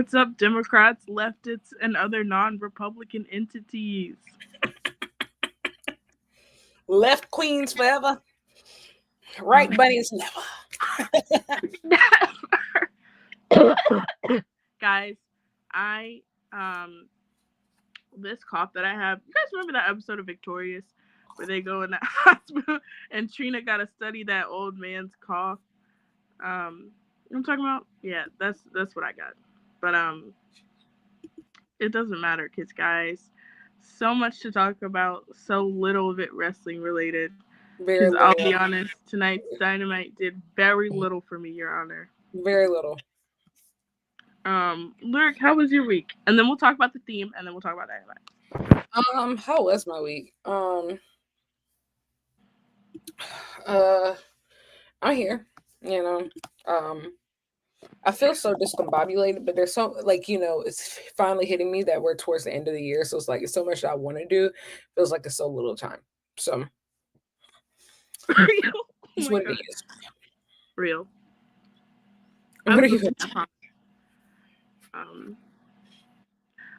What's up, Democrats, leftists, and other non-Republican entities? Left queens forever. Right bunnies never. Guys, I this cough that I have. You guys remember that episode of Victorious where they go in that hospital and Trina got to study that old man's cough? You know what I'm talking about? Yeah, that's what I got. But it doesn't matter, kids, guys. So much to talk about, so little of it wrestling related. Very Because I'll little. be honest, tonight's Dynamite did very little for me, Your Honor. Very little. Lyric, how was your week? And then we'll talk about the theme, and then we'll talk about Dynamite. How was my week? I'm here. You know, I feel so discombobulated, but there's so it's finally hitting me that we're towards the end of the year, so it's like it's so much I want to do. Feels like it's so little time. So Real. it's what it is. Real. What are you?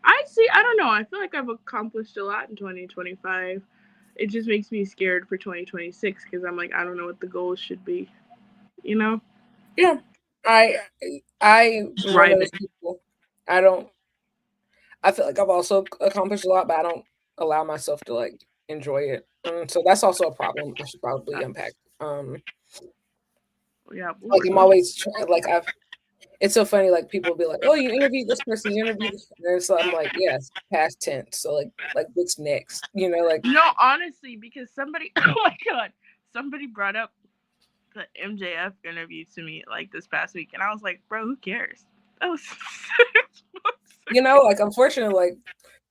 I see. I don't know. I feel like I've accomplished a lot in 2025. It just makes me scared for 2026 because I'm like, I don't know what the goals should be. You know? Yeah. I one of those people. I don't. I feel like I've also accomplished a lot, but I don't allow myself to like enjoy it. So that's also a problem. I should probably unpack. Yeah. Like I'm always trying. Like I've. It's so funny. Like people will be like, "Oh, you interviewed this person. You interviewed this," and so I'm like, "Yes, past tense." So like what's next? You know, like no, honestly, because somebody. Oh my god, somebody brought up the MJF interview to me like this past week, and I was like, bro, who cares? That was 6 months ago. like unfortunately, like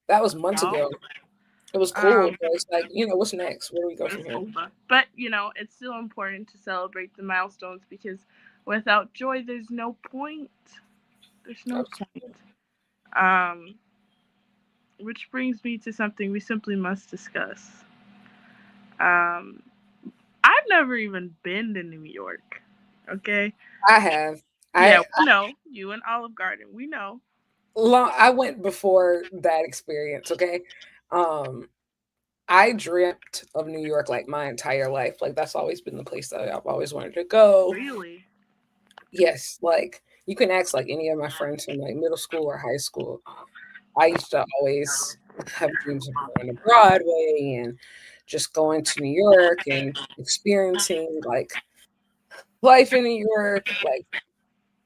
that was months ago. It was cool, but it's like, what's next? Where do we go from here? But it's still important to celebrate the milestones because without joy, there's no point. There's no point. Which brings me to something we simply must discuss. I've never even been to New York. Okay. I have. Yeah, we know you and Olive Garden. We know. I went before that experience. Okay. I dreamt of New York like my entire life. Like that's always been the place that I've always wanted to go. Really? Yes. Like you can ask like any of my friends from like middle school or high school. I used to always have dreams of going to Broadway and just going to New York and experiencing like life in New York. Like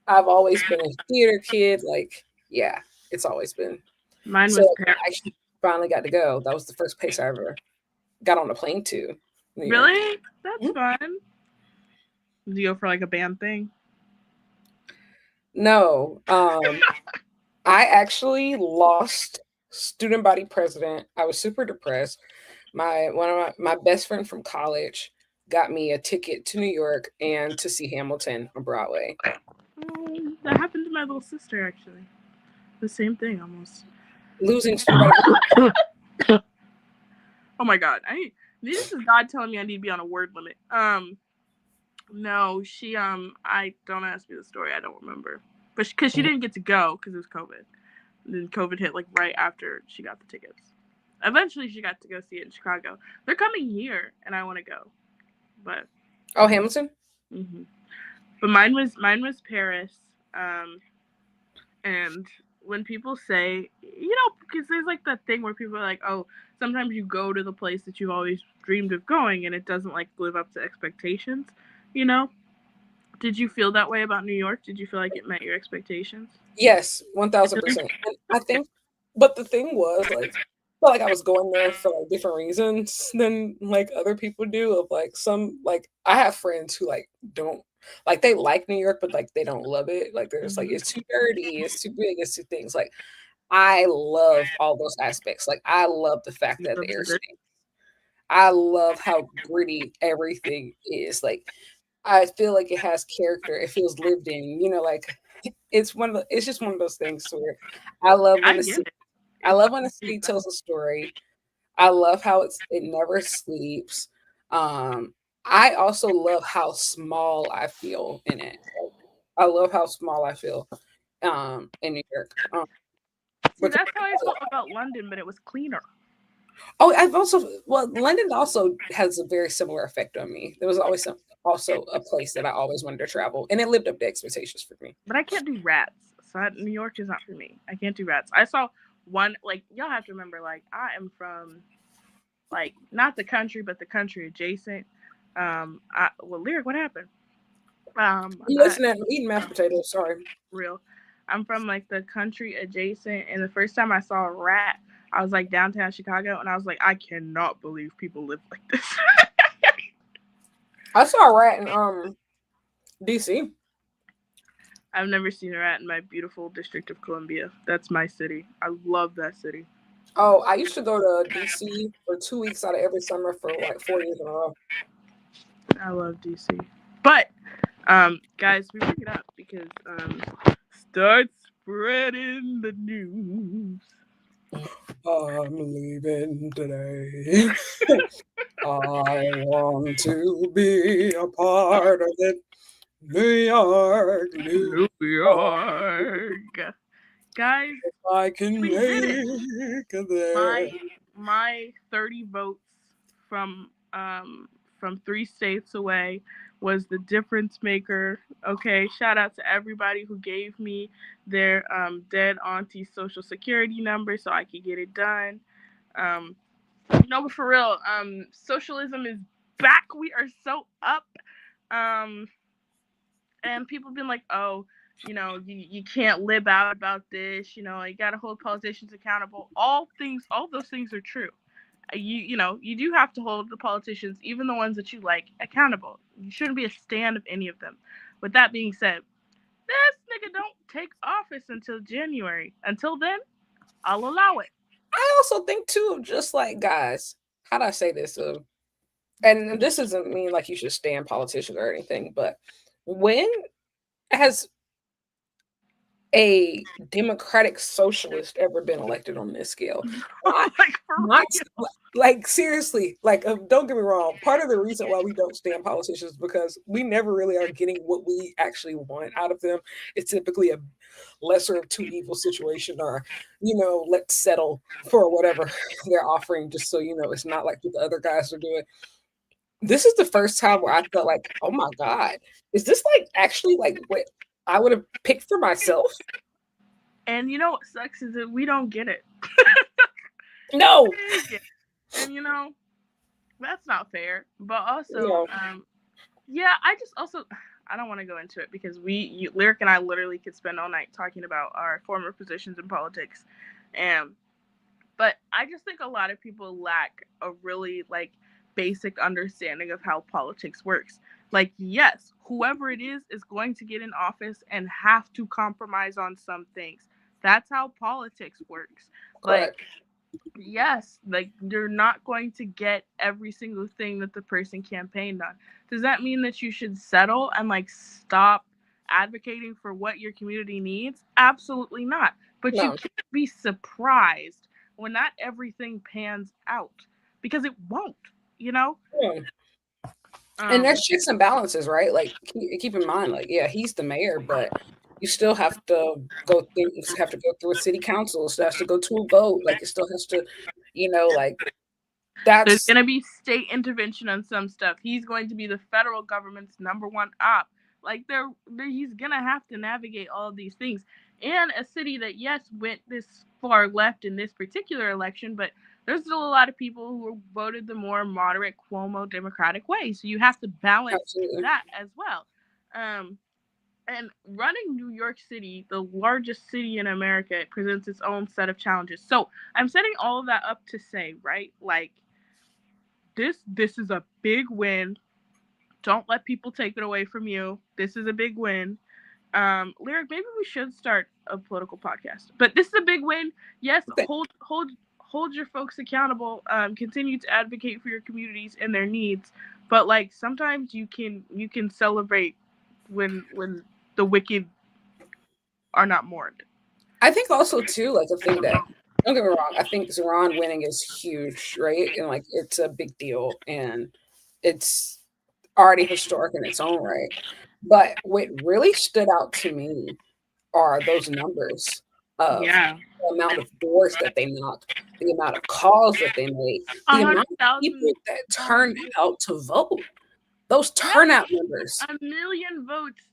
I've always been a theater kid. Like, yeah, it's always been. Mine So was I actually finally got to go. That was the first place I ever got on a plane to. Really? That's fun. Did you go for like a band thing? No. I actually lost student body president. I was super depressed. One of my best friend from college got me a ticket to New York and to see Hamilton on Broadway. That happened to my little sister actually. The same thing almost. Losing student body. Oh my god. This is God telling me I need to be on a word limit. No, she I don't ask me the story. I don't remember. But because she didn't get to go because it was COVID. And then COVID hit like right after she got the tickets. Eventually, she got to go see it in Chicago. They're coming here, and I want to go. But Hamilton. Mm-hmm. But mine was Paris. And when people say, because there's like that thing where people are like, oh, sometimes you go to the place that you've always dreamed of going, and it doesn't like live up to expectations. Did you feel that way about New York? Did you feel like it met your expectations? Yes, 1000%. I think, but the thing was like, I felt like I was going there for like different reasons than like other people do. Of like some like I have friends who like don't like they like New York, but like they don't love it. Like there's like it's too dirty, it's too big, it's too things. Like I love all those aspects. Like I love the fact that the air stinks. I love how gritty everything is. Like I feel like it has character. It feels lived in. Like it's just one of those things where I love when the city tells a story. I love how it never sleeps. I also love how small I feel in it. I love how small I feel. in New York. See, that's how I felt about London, but it was cleaner. Oh, London also has a very similar effect on me. There was always also a place that I always wanted to travel, and it lived up to expectations for me. But I can't do rats. So New York is not for me. I can't do rats. I saw one, like, y'all have to remember, like, I am from, like, not the country, but the country adjacent. Lyric, what happened? I'm eating mashed potatoes. Sorry. Real. I'm from, like, the country adjacent, and the first time I saw a rat, I was, like, downtown Chicago, and I was like, I cannot believe people live like this. I saw a rat in DC. I've never seen a rat in my beautiful District of Columbia. That's my city. I love that city. Oh, I used to go to DC for 2 weeks out of every summer for like 4 years in a row. I love DC. But, guys, we bring it up because start spreading the news. I'm leaving today. I want to be a part of it. New York, New York. Guys, I can we did it. There. My 30 votes from 3 states away was the difference maker. Okay, shout out to everybody who gave me their dead auntie's social security number so I could get it done. No, but for real, socialism is back. We are so up. And people been like, oh, you know, you can't lib out about this. You know, you got to hold politicians accountable. All those things are true. You know, you do have to hold the politicians, even the ones that you like, accountable. You shouldn't be a stand of any of them. With that being said, this nigga don't take office until January. Until then, I'll allow it. I also think too, just like, guys, how do I say this? And this doesn't mean like you should stand politicians or anything, but when has a democratic socialist ever been elected on this scale? Like seriously, like don't get me wrong. Part of the reason why we don't stand politicians is because we never really are getting what we actually want out of them. It's typically a lesser of two evil situation, or let's settle for whatever they're offering, just so it's not like what the other guys are doing. This is the first time where I felt like, oh my God, is this like actually like what I would have picked for myself? And you know what sucks is that we don't get it. No. And that's not fair. But also, yeah, I don't want to go into it because Lyric and I literally could spend all night talking about our former positions in politics. But I just think a lot of people lack a really like basic understanding of how politics works. Like, yes, whoever it is going to get in office and have to compromise on some things. That's how politics works. Like, yes, like you're not going to get every single thing that the person campaigned on. Does that mean that you should settle and like stop advocating for what your community needs? Absolutely not. But you can't be surprised when not everything pans out, because it won't, And there's checks and balances, right? Like keep in mind, like, yeah, he's the mayor, but you still have to go through a city council. It still has to go to a vote. Like it still has to, like there's going to be state intervention on some stuff. He's going to be the federal government's number one op. Like he's going to have to navigate all of these things. And a city that, yes, went this far left in this particular election, but there's still a lot of people who voted the more moderate Cuomo Democratic way. So you have to balance that as well. And running New York City, the largest city in America, it presents its own set of challenges. So I'm setting all of that up to say, right, like this is a big win. Don't let people take it away from you. This is a big win. Lyric, maybe we should start a political podcast. But this is a big win. Yes, hold your folks accountable. Continue to advocate for your communities and their needs. But like sometimes you can celebrate when the wicked are not mourned. I think also too, like the thing that, don't get me wrong, I think Zoran winning is huge, right? And like it's a big deal and it's already historic in its own right. But what really stood out to me are those numbers of Yeah. the amount of doors that they knocked, the amount of calls that they made, the amount of people that turned out to vote. Those turnout numbers. 1,000,000 votes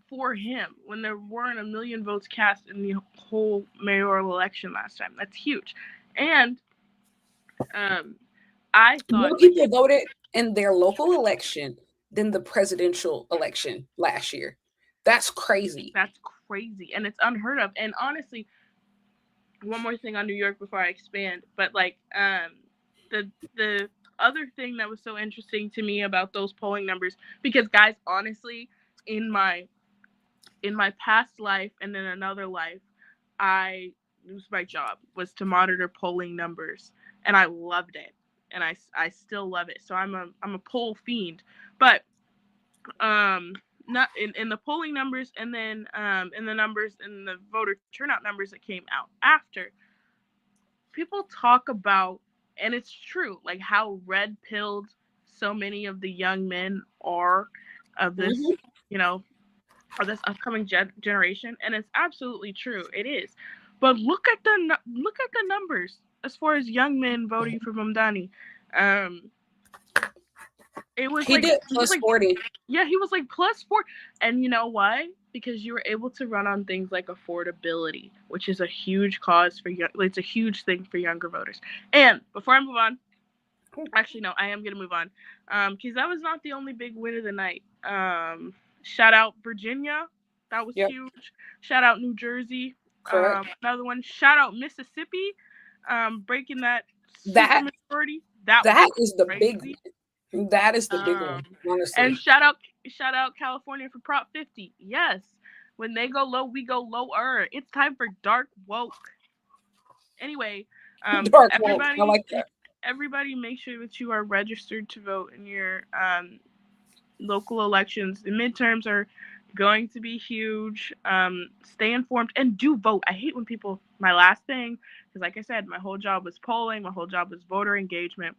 for him when there weren't 1,000,000 votes cast in the whole mayoral election last time. That's huge. And I thought more people voted in their local election than the presidential election last year. That's crazy. That's crazy. And it's unheard of. And honestly, one more thing on New York before I expand, but like the other thing that was so interesting to me about those polling numbers, because guys, honestly, in my past life and in another life, I was my job was to monitor polling numbers, and I loved it, and I still love it. So I'm a poll fiend, but not in the polling numbers, and then in the numbers in the voter turnout numbers that came out after. People talk about, and it's true, like how red pilled so many of the young men are of this, you know, of this upcoming generation, and it's absolutely true. It is, but look at the numbers as far as young men voting for Mamdani. It was he like did plus 40. Yeah, he was like plus 4, and you know why? Because you were able to run on things like affordability, which is a huge cause for it's a huge thing for younger voters. And before I move on, actually no, I am gonna move on, because that was not the only big win of the night. Shout out Virginia, that was huge. Shout out New Jersey, another one. Shout out Mississippi, breaking that majority. That is the big one. That is the big one, honestly. And shout out California for Prop 50. Yes, when they go low, we go lower. It's time for dark woke. Anyway, dark woke. I like that. Everybody, make sure that you are registered to vote in your local elections. The midterms are going to be huge. Stay informed and do vote. I hate when people. My last thing, because like I said, my whole job was polling. My whole job was voter engagement.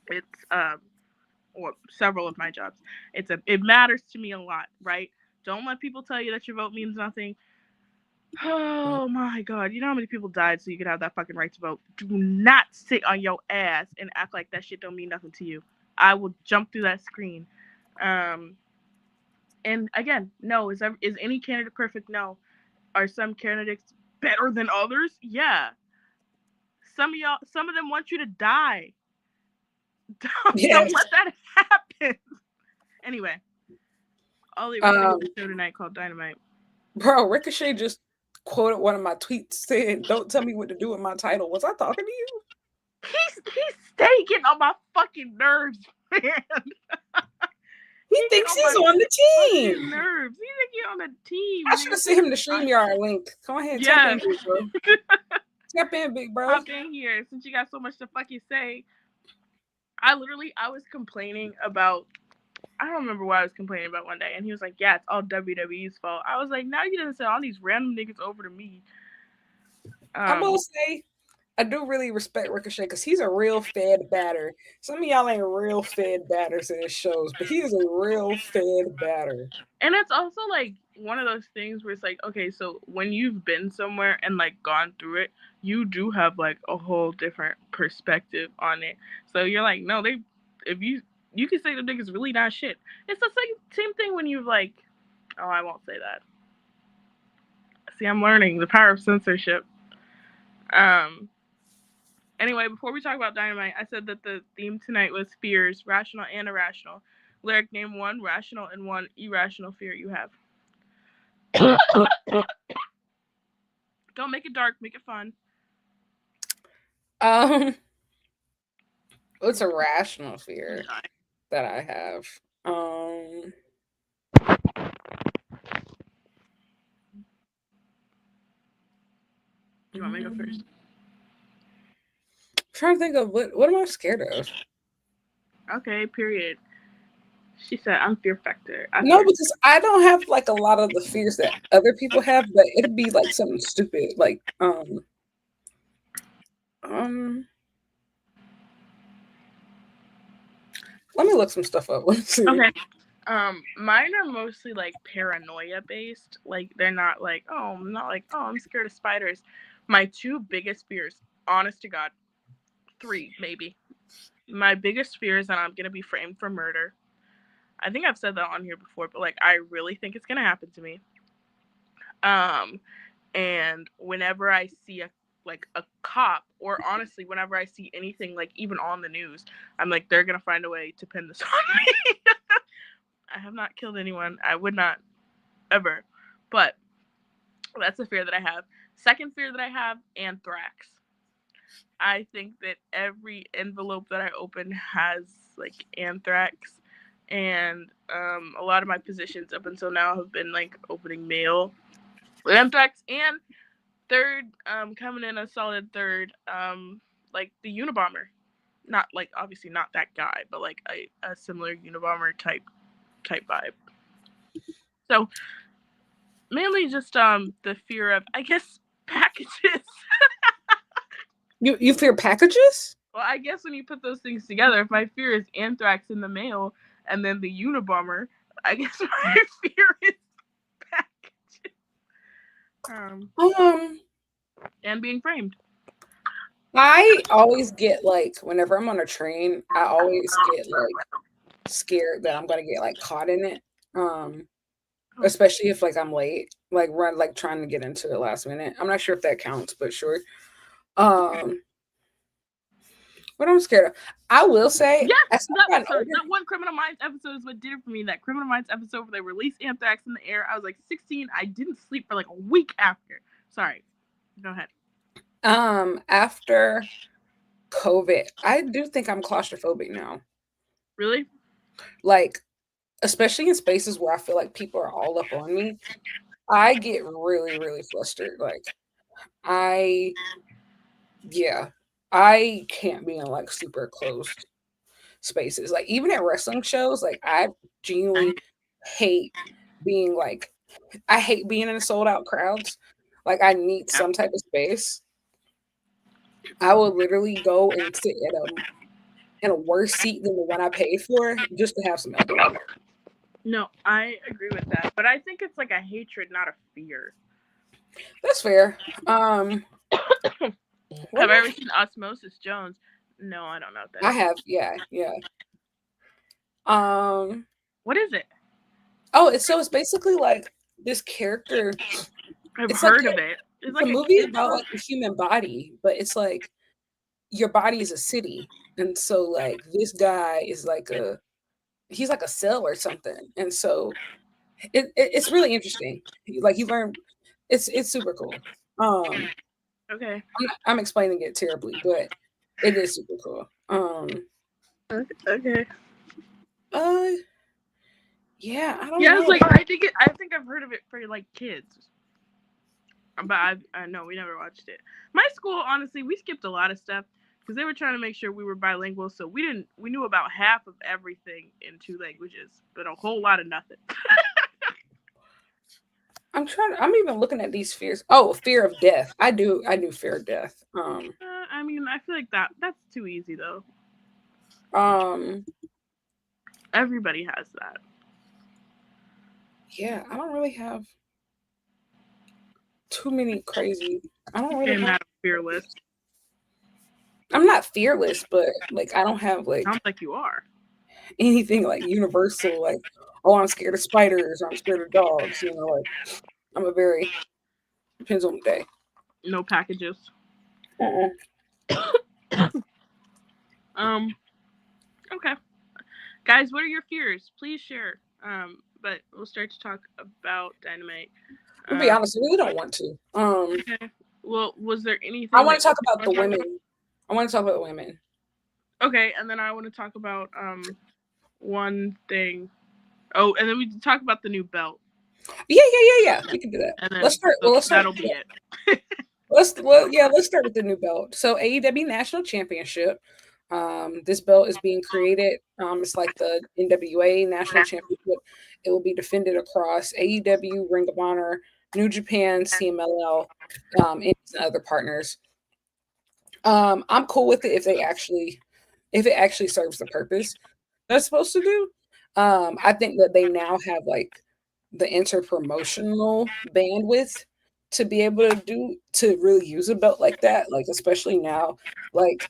It's or several of my jobs. It matters to me a lot, right? Don't let people tell you that your vote means nothing. Oh my God. You know how many people died so you could have that fucking right to vote? Do not sit on your ass and act like that shit don't mean nothing to you. I will jump through that screen. And again, no. Is any candidate perfect? No. Are some candidates better than others? Yeah. Some of them want you to die. Don't let that happen. Anyway, Ollie, we're doing a show tonight called Dynamite. Bro, Ricochet just quoted one of my tweets saying, "Don't tell me what to do with my title." Was I talking to you? He's staying getting on my fucking nerves, man. He thinks he's on the team. Nerves. He's getting on the team. I should have sent him the StreamYard link. Come ahead, tap in, big bro. Tap in, big bro. Hop in here since you got so much to fucking say. I was complaining about. I don't remember what I was complaining about one day, and he was like, "Yeah, it's all WWE's fault." I was like, "Now you didn't send all these random niggas over to me." I will say, I do really respect Ricochet because he's a real fed batter. Some of y'all ain't real fed batters in his shows, but he is a real fed batter. And it's also like one of those things where it's like, okay, so when you've been somewhere and like gone through it, you do have like a whole different perspective on it. So you're like, no, if you can say the niggas really not shit. It's the same thing when you've like, oh, I won't say that. See, I'm learning the power of censorship. Anyway, before we talk about Dynamite, I said that the theme tonight was fears, rational and irrational. Lyric, name one rational and one irrational fear you have. Don't make it dark, make it fun. What's a rational fear that I have? You want me to go first? I'm trying to think of what am I scared of? Okay, period. She said, I'm fear factor. No, because I don't have like a lot of the fears that other people have, but it'd be like something stupid. Like, let me look some stuff up. Let's see. Okay. Mine are mostly like paranoia based. Like they're not like, oh, I'm not like, oh, I'm scared of spiders. My two biggest fears, honest to God, three maybe. My biggest fear is that I'm gonna be framed for murder. I think I've said that on here before, but like I really think it's gonna happen to me. Um, and whenever I see a cop, or honestly, whenever I see anything like even on the news, I'm like, they're gonna find a way to pin this on me. I have not killed anyone. I would not ever. But that's a fear that I have. Second fear that I have, anthrax. I think that every envelope that I open has like anthrax. And a lot of my positions up until now have been like opening mail with anthrax. And third, coming in a solid third, like the Unabomber. Not like obviously not that guy, but like a similar Unabomber type vibe. So mainly just the fear of, I guess, packages. You fear packages? Well, I guess when you put those things together, if my fear is anthrax in the mail and then the Unabomber, I guess my fear is packages. And being framed. I always get like whenever I'm on a train, I always get like scared that I'm gonna get like caught in it. Especially if like I'm late, like trying to get into it last minute. I'm not sure if that counts, but sure. What I'm scared of. I will say, yes, that one Criminal Minds episode is what did it for me. That Criminal Minds episode where they released anthrax in the air. I was like 16. I didn't sleep for like a week after. Sorry. Go ahead. After COVID, I do think I'm claustrophobic now. Really? Like, especially in spaces where I feel like people are all up on me, I get really, really flustered. Like, I can't be in like super closed spaces. Like, even at wrestling shows, like, I genuinely hate being like, I hate being in sold out crowds. Like, I need some type of space. I will literally go and sit in a worse seat than the one I paid for just to have some elbow. No, I agree with that, but I think it's like a hatred, not a fear. That's fair. Have I ever seen Osmosis Jones? No, I don't know what that I have, yeah. What is it? Oh, it's basically like this character. I've heard of it. It's like a movie about like the human body, but it's like your body is a city, and so like this guy is like he's like a cell or something, and so it's really interesting. Like you learn, it's super cool. Okay. I'm explaining it terribly, but it is super cool. Okay. Yeah, I don't know. It's like I think I've heard of it for like kids. But I know we never watched it. My school, honestly, we skipped a lot of stuff because they were trying to make sure we were bilingual, so we knew about half of everything in 2 languages, but a whole lot of nothing. I'm even looking at these fears. Oh, fear of death. I do fear death. I mean, I feel like that's too easy though. Everybody has that. Yeah, I don't really have too many crazy. I don't really. I'm not fearless. I'm not fearless, but like I don't have like. Sounds like you are. Anything like universal, like I'm scared of spiders, or I'm scared of dogs. You know, like I'm a very depends on the day. No packages. Okay, guys, what are your fears? Please share. But we'll start to talk about Dynamite. To be honest, I really don't want to. Okay. Well, was there anything? I want to talk about the women. I want to talk about the women. Okay, and then I want to talk about one thing. Oh, and then we talk about the new belt. Yeah. We can do that. And then, let's start. Well, let's start. That'll be it. Let's start with the new belt. So AEW National Championship. This belt is being created. It's like the NWA National Championship. It will be defended across AEW, Ring of Honor, New Japan, CMLL, and other partners. I'm cool with it if it actually serves the purpose that's supposed to do. I think that they now have like the interpromotional bandwidth to be able to really use a belt like that, like especially now, like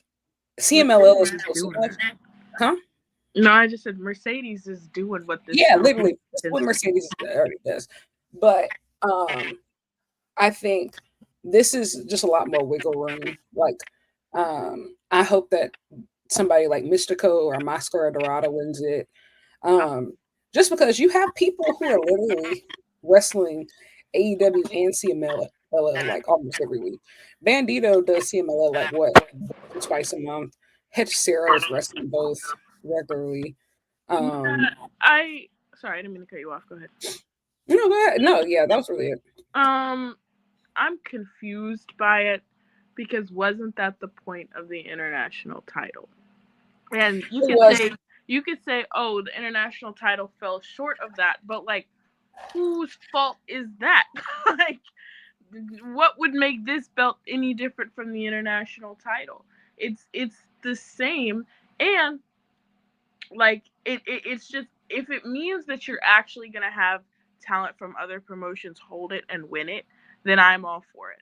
CMLL is Mercedes is close doing enough, that. huh? No, I just said Mercedes is doing what this Yeah, show literally, that's is. what Mercedes already does. But I think this is just a lot more wiggle room. Like, I hope that somebody like Mystico or Mascara Dorada wins it. Just because you have people who are literally wrestling AEW and CMLL like almost every week. Bandito does CMLL like what, twice a month. Hechicero is wrestling both regularly. Yeah, Um, I sorry, I didn't mean to cut you off. Go ahead. no, go ahead. No, yeah, that was really it. I'm confused by it because wasn't that the point of the international title? And It was. you could say, oh, the international title fell short of that, but like, whose fault is that? Like, what would make this belt any different from the international title? It's the same, and like it's just if it means that you're actually gonna have talent from other promotions hold it and win it, then I'm all for it.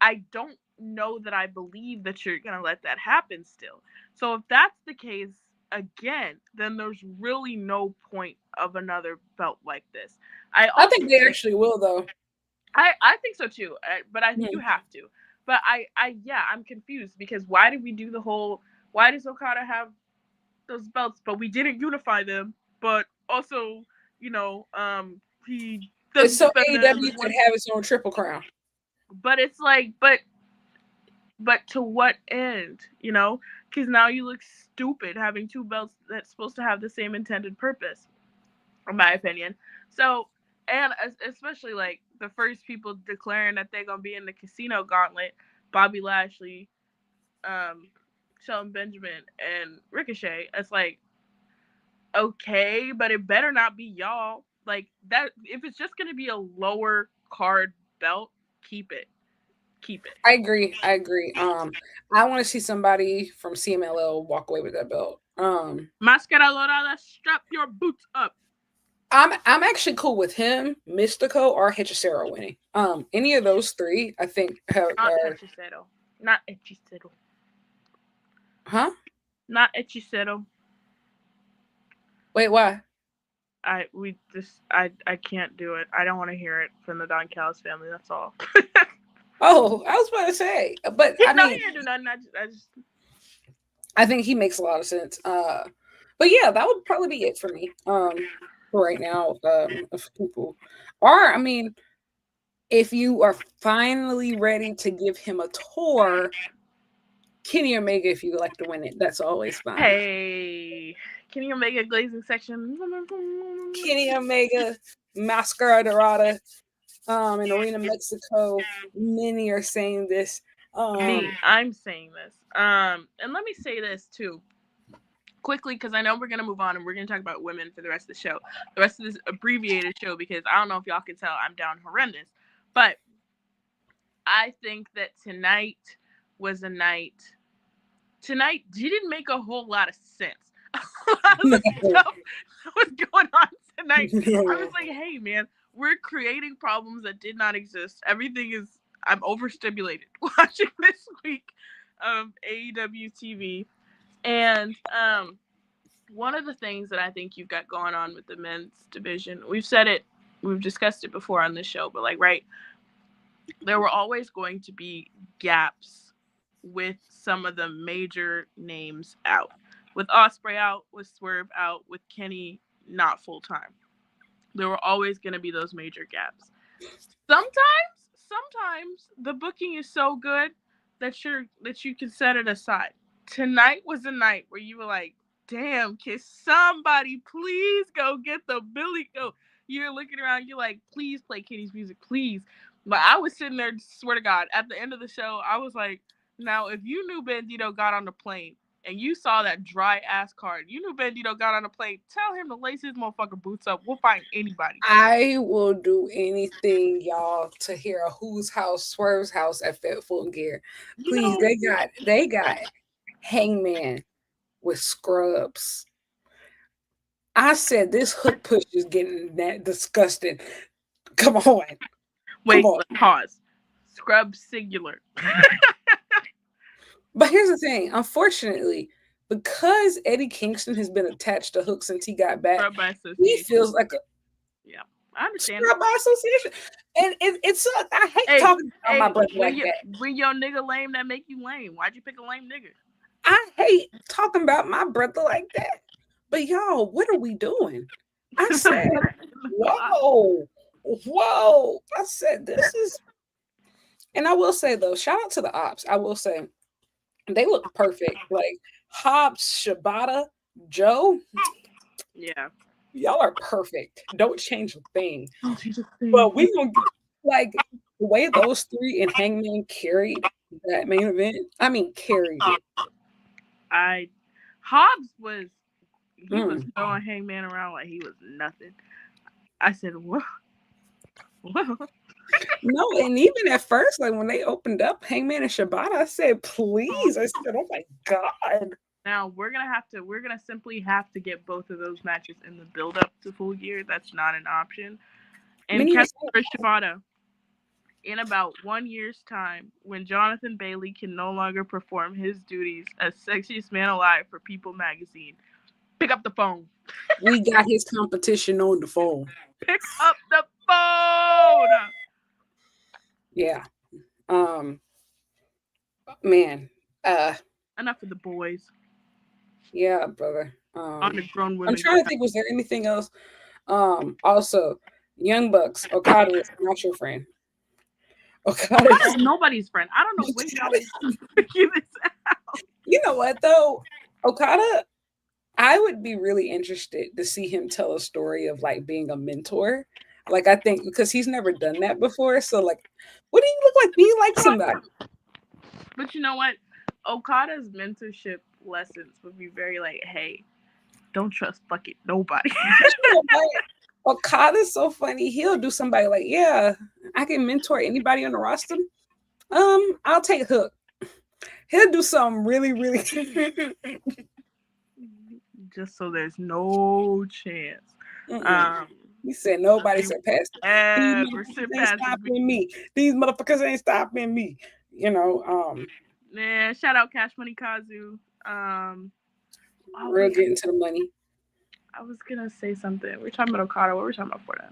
I don't know that I believe that you're gonna let that happen still. So if that's the case, again, then there's really no point of another belt like this. I I also think they actually will though. I think so too, but I think you Hmm. have to. But yeah, I'm confused because why did we do the whole? Why does Okada have those belts, but we didn't unify them? But also, he It's doesn't so defend them AEW as could one. have its own triple crown. But it's like, but to what end? Because now you look stupid having two belts that's supposed to have the same intended purpose, in my opinion. So, and especially like the first people declaring that they're gonna be in the Casino Gauntlet, Bobby Lashley, Shelton Benjamin, and Ricochet. It's like, okay, but it better not be y'all. Like that, if it's just gonna be a lower card belt, keep it, keep it. I agree. I agree. I want to see somebody from CMLL walk away with that belt. Mascara Dorada, strap your boots up. I'm actually cool with him, Mystico, or Hechicero winning. Any of those three, I think Not are Hechicero. Not Hechicero. huh? Not Hechicero. Wait, why? I can't do it. I don't want to hear it from the Don Callis family. That's all. Oh, I was about to say, but I No, mean, he didn't do nothing. I just I think he makes a lot of sense. But yeah, that would probably be it for me. For right now, of people, or I mean, if you are finally ready to give him a tour, Kenny Omega, if you would like to win it, that's always fine. hey, Kenny Omega glazing section. Kenny Omega, Mascara Dorada, in Arena Mexico. Many are saying this. I'm saying this. And let me say this too quickly because I know we're gonna move on and we're gonna talk about women for the rest of the show, the rest of this abbreviated show because I don't know if y'all can tell I'm down horrendous, but I think that tonight was a night. Tonight didn't make a whole lot of sense. A lot of the stuff that was going on tonight, I was like, hey man, we're creating problems that did not exist. Everything is I'm overstimulated watching this week of AEW TV. And one of the things that I think you've got going on with the men's division, we've discussed it before on this show, but like, right, there were always going to be gaps with some of the major names out. With Osprey out, with Swerve out, with Kenny not full time. There were always going to be those major gaps. Sometimes the booking is so good that you can set it aside. Tonight was a night where you were like, "Damn, can somebody please go get the Billy Goat?" You're looking around, you're like, "Please play Kenny's music, please." But I was sitting there, swear to God, at the end of the show, I was like, "Now, if you knew Bandito got on the plane and you saw that dry ass card, you knew Bandito got on the plane, tell him to lace his motherfucking boots up. We'll find anybody." I will do anything, y'all, to hear a Who's House, Swerve's House at Full Gear. Please, they got Hangman with scrubs. I said this hook push is getting that disgusting. Come on. Wait, Come on. pause. Scrub singular. But here's the thing, unfortunately, because Eddie Kingston has been attached to Hook since he got back, Scrub by he association. feels like a Yeah, I understand. scrub by association. And it sucks. I hate Hey, talking about my brother when like that. when your nigga lame, that make you lame. Why'd you pick a lame nigga? I hate talking about my brother like that. But y'all, what are we doing? I said, whoa. I said, this is, and I will say though, shout out to the ops. I will say they look perfect. Like Hobbs, Shibata, Joe, Yeah. y'all are perfect. Don't change a thing. Oh, she's a thing. But we gonna like the way those three and Hangman carried that main event. I mean, carried it. Hobbs was was throwing Hangman around like he was nothing. I said, whoa. No, and even at first, like when they opened up Hangman and Shibata, I said, please. I said, oh my God. Now we're gonna simply have to get both of those matches in the build up to Full Gear. That's not an option. And catch for Shibata in about 1 year's time, when Jonathan Bailey can no longer perform his duties as sexiest man alive for People magazine, pick up the phone. We got his competition on the phone. Pick up the phone. Yeah. Man. Enough of the boys. Yeah, brother. On the grown women. I'm trying to think, was there anything else? Also, Young Bucks, Okada is not your friend. Okada is nobody's friend. I don't know when y'all figure this out. You know what though? Okada, I would be really interested to see him tell a story of like being a mentor. Like I think because he's never done that before. So like, what do you look like being like somebody? But you know what? Okada's mentorship lessons would be very like, hey, don't trust fucking nobody. Okada's so funny. He'll do somebody like, yeah, I can mentor anybody on the roster. I'll take Hook. He'll do something really, really just so there's no chance. He said nobody surpassed me. These motherfuckers ain't stopping me. You know, man, shout out Cash Money Kazu. Real getting to the money. I was gonna say something. We're talking about Okada. What were we talking about before that?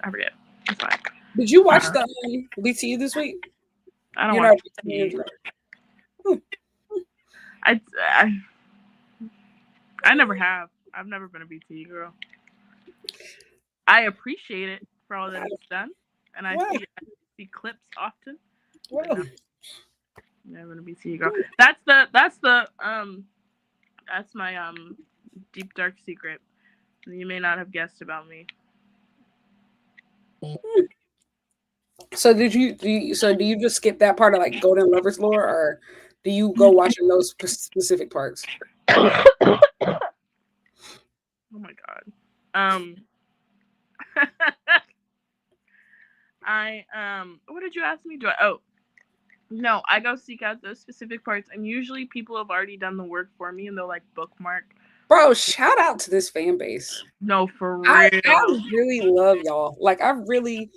I forget. It's fine. Did you watch the BTE this week? I don't watch BTE. I never have. I've never been a BTE girl. I appreciate it for all that it's done, and I see clips often. Never been a BTE girl. That's my deep dark secret. You may not have guessed about me. So do you just skip that part of like Golden Lovers lore, or do you go watching those specific parts? Oh my God. What did you ask me? No, I go seek out those specific parts, and usually people have already done the work for me, and they'll like bookmark. Bro, shout out to this fan base. No, for real. I really love y'all. Like the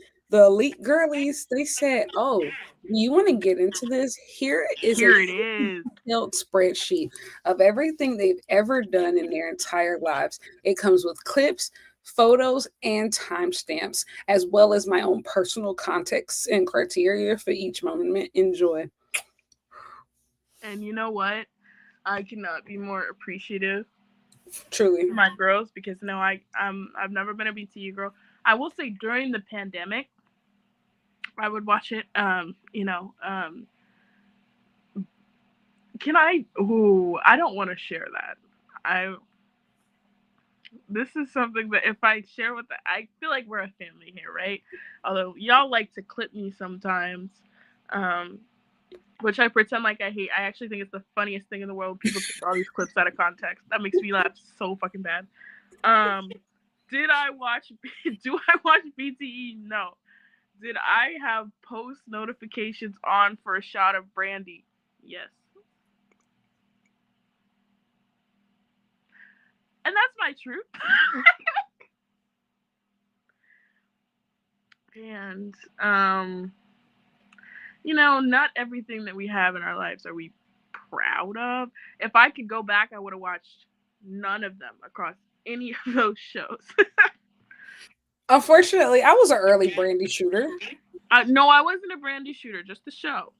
elite girlies, they said, oh, you want to get into this? Here it is. Detailed spreadsheet of everything they've ever done in their entire lives. It comes with clips, photos, and timestamps, as well as my own personal context and criteria for each moment. Enjoy. And you know what? I cannot be more appreciative. Truly, my girls, because no, I've never been a BTE girl. I will say during the pandemic, I would watch it. Can I? Ooh, I don't want to share that. This is something that if I share with I feel like we're a family here, right? Although y'all like to clip me sometimes, which I pretend like I hate. I actually think it's the funniest thing in the world. People take all these clips out of context. That makes me laugh so fucking bad. Do I watch BTE? No. Did I have post notifications on for a shot of Brandy? Yes. And that's my truth. And not everything that we have in our lives are we proud of. If I could go back, I would have watched none of them across any of those shows. Unfortunately, I was an early Brandy shooter. No, I wasn't a Brandy shooter, just the show.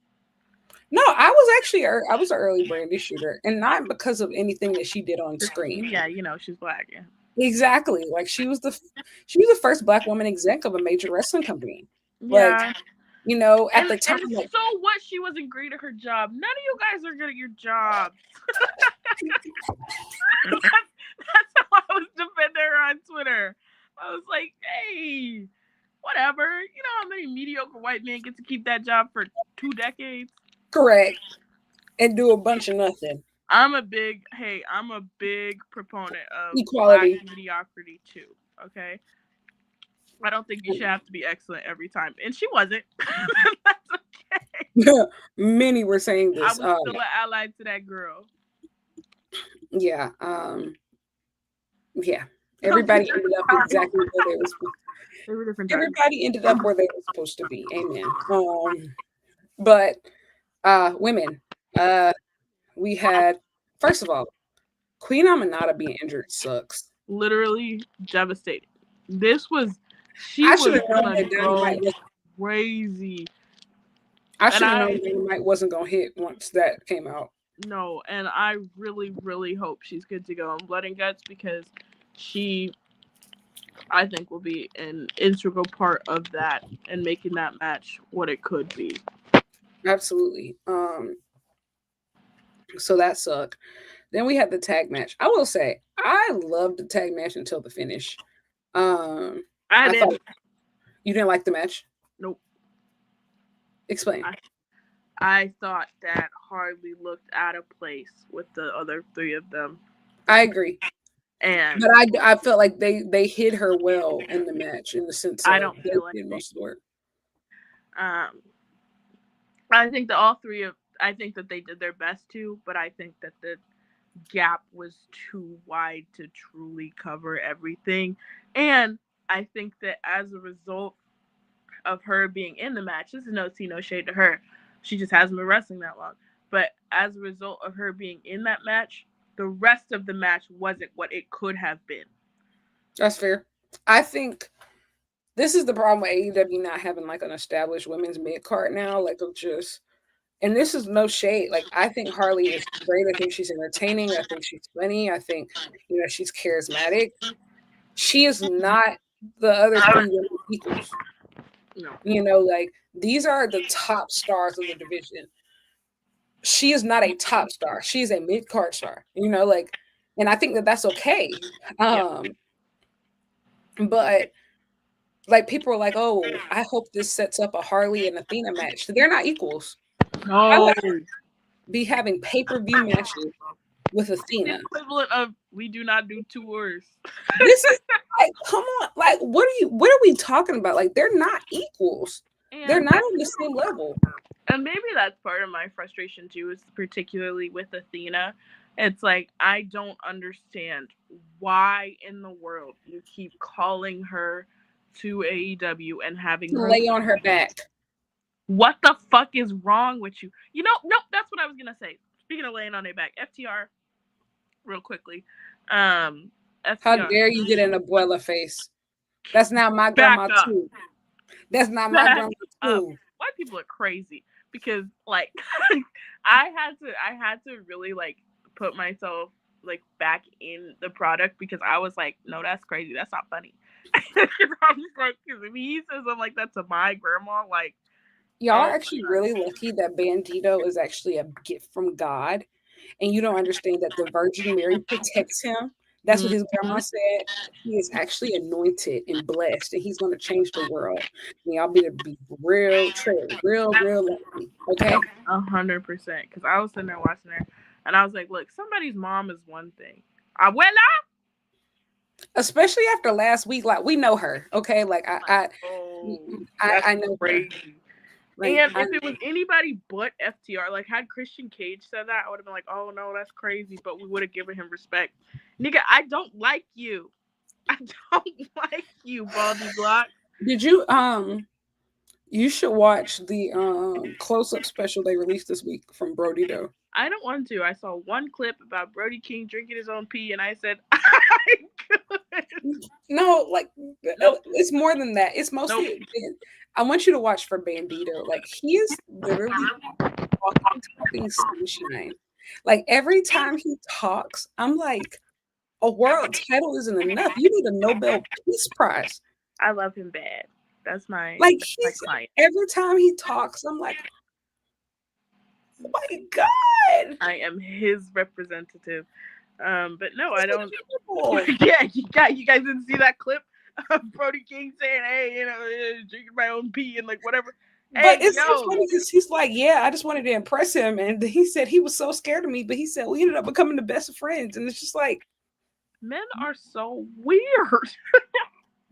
No, I was an early Brandy shooter, and not because of anything that she did on screen. Yeah, she's Black. Yeah. Exactly. Like she was the first Black woman exec of a major wrestling company. Yeah. Like, at the time. And so what? She wasn't great at her job. None of you guys are good at your jobs. That's how I was defending her on Twitter. I was like, hey, whatever. You know how many mediocre white men get to keep that job for 2 decades? Correct. And do a bunch of nothing. I'm a big proponent of equality, Black mediocrity too. Okay. I don't think you should have to be excellent every time. And she wasn't. That's okay. Many were saying this. I was still an ally to that girl. Yeah. Yeah. Everybody ended up exactly where they were supposed to be. Everybody ended up where they were supposed to be. Amen. But women, we had, first of all, Queen Aminata being injured sucks. Literally devastating. She was gonna go crazy. I should have known Dynamite wasn't gonna hit once that came out. No, and I really, really hope she's good to go on Blood and Guts, because she, I think, will be an integral part of that and making that match what it could be. Absolutely. So that sucked. Then we had the tag match. I will say, I loved the tag match until the finish. I didn't. You didn't like the match? Nope. Explain. I thought that Harley looked out of place with the other 3 of them. I agree. But I felt like they hid her well in the match, in the sense I don't feel like most of the work. I think that I think that they did their best to, but I think that the gap was too wide to truly cover everything. And I think that as a result of her being in the match, this is no shade to her, she just hasn't been wrestling that long, but as a result of her being in that match, the rest of the match wasn't what it could have been. That's fair. I think this is the problem with AEW not having like an established women's mid-card now, like of just, and this is no shade. Like, I think Harley is great. I think she's entertaining. I think she's funny. I think, she's charismatic. She is not the other 3 equals. No. Like, these are the top stars of the division. She is not a top star. She is a mid-card star, like, and I think that that's okay. But like, people are like, oh, I hope this sets up a Harley and Athena match. They're not equals. No. Be having pay-per-view matches with Athena. The equivalent of we do not do tours. This is like, come on, like, what are we talking about? Like, they're not equals. And they're not on the same level. And maybe that's part of my frustration too, is particularly with Athena. It's like, I don't understand why in the world you keep calling her to AEW and having her lay on her back. What the fuck is wrong with you? Nope, that's what I was gonna say. Speaking of laying on their back, FTR, real quickly. FTR, how dare you get in Abuela face? That's not my grandma too. That's not my grandma too. White people are crazy, because like I had to really like put myself like back in the product, because I was like, no, that's crazy. That's not funny. I'm just like, because if he says something like that to my grandma, like, y'all are actually really lucky that Bandito is actually a gift from God, and you don't understand that the Virgin Mary protects him. That's what his grandma said. He is actually anointed and blessed, and he's going to change the world. And y'all be real lucky, okay? 100%. Because I was sitting there watching her, and I was like, look, somebody's mom is one thing. Abuela? Especially after last week, like, we know her, okay? Like, I know crazy. her. Like, And if it was anybody but FTR, like had Christian Cage said that, I would have been like, oh no, that's crazy. But we would have given him respect. Nigga, I don't like you. I don't like you, Baldy Glock. did you you should watch the close-up special they released this week from Brody though. I don't want to. I saw one clip about Brody King drinking his own pee, and I said, I could. No, like Nope. it's more than that. It's mostly I want you to watch for Bandito. Like he is literally talking sunshine. Like every time he talks, I'm like, a world title isn't enough. You need a Nobel Peace Prize. I love him bad. That's my client. Every time he talks, I'm like, oh my God. I am his representative. But no, I don't. Yeah, you guys didn't see that clip of Brody King saying, "Hey, drinking my own pee and like whatever." But hey, it's so funny because he's like, "Yeah, I just wanted to impress him," and he said he was so scared of me, but he said we ended up becoming the best of friends, and it's just like, men are so weird.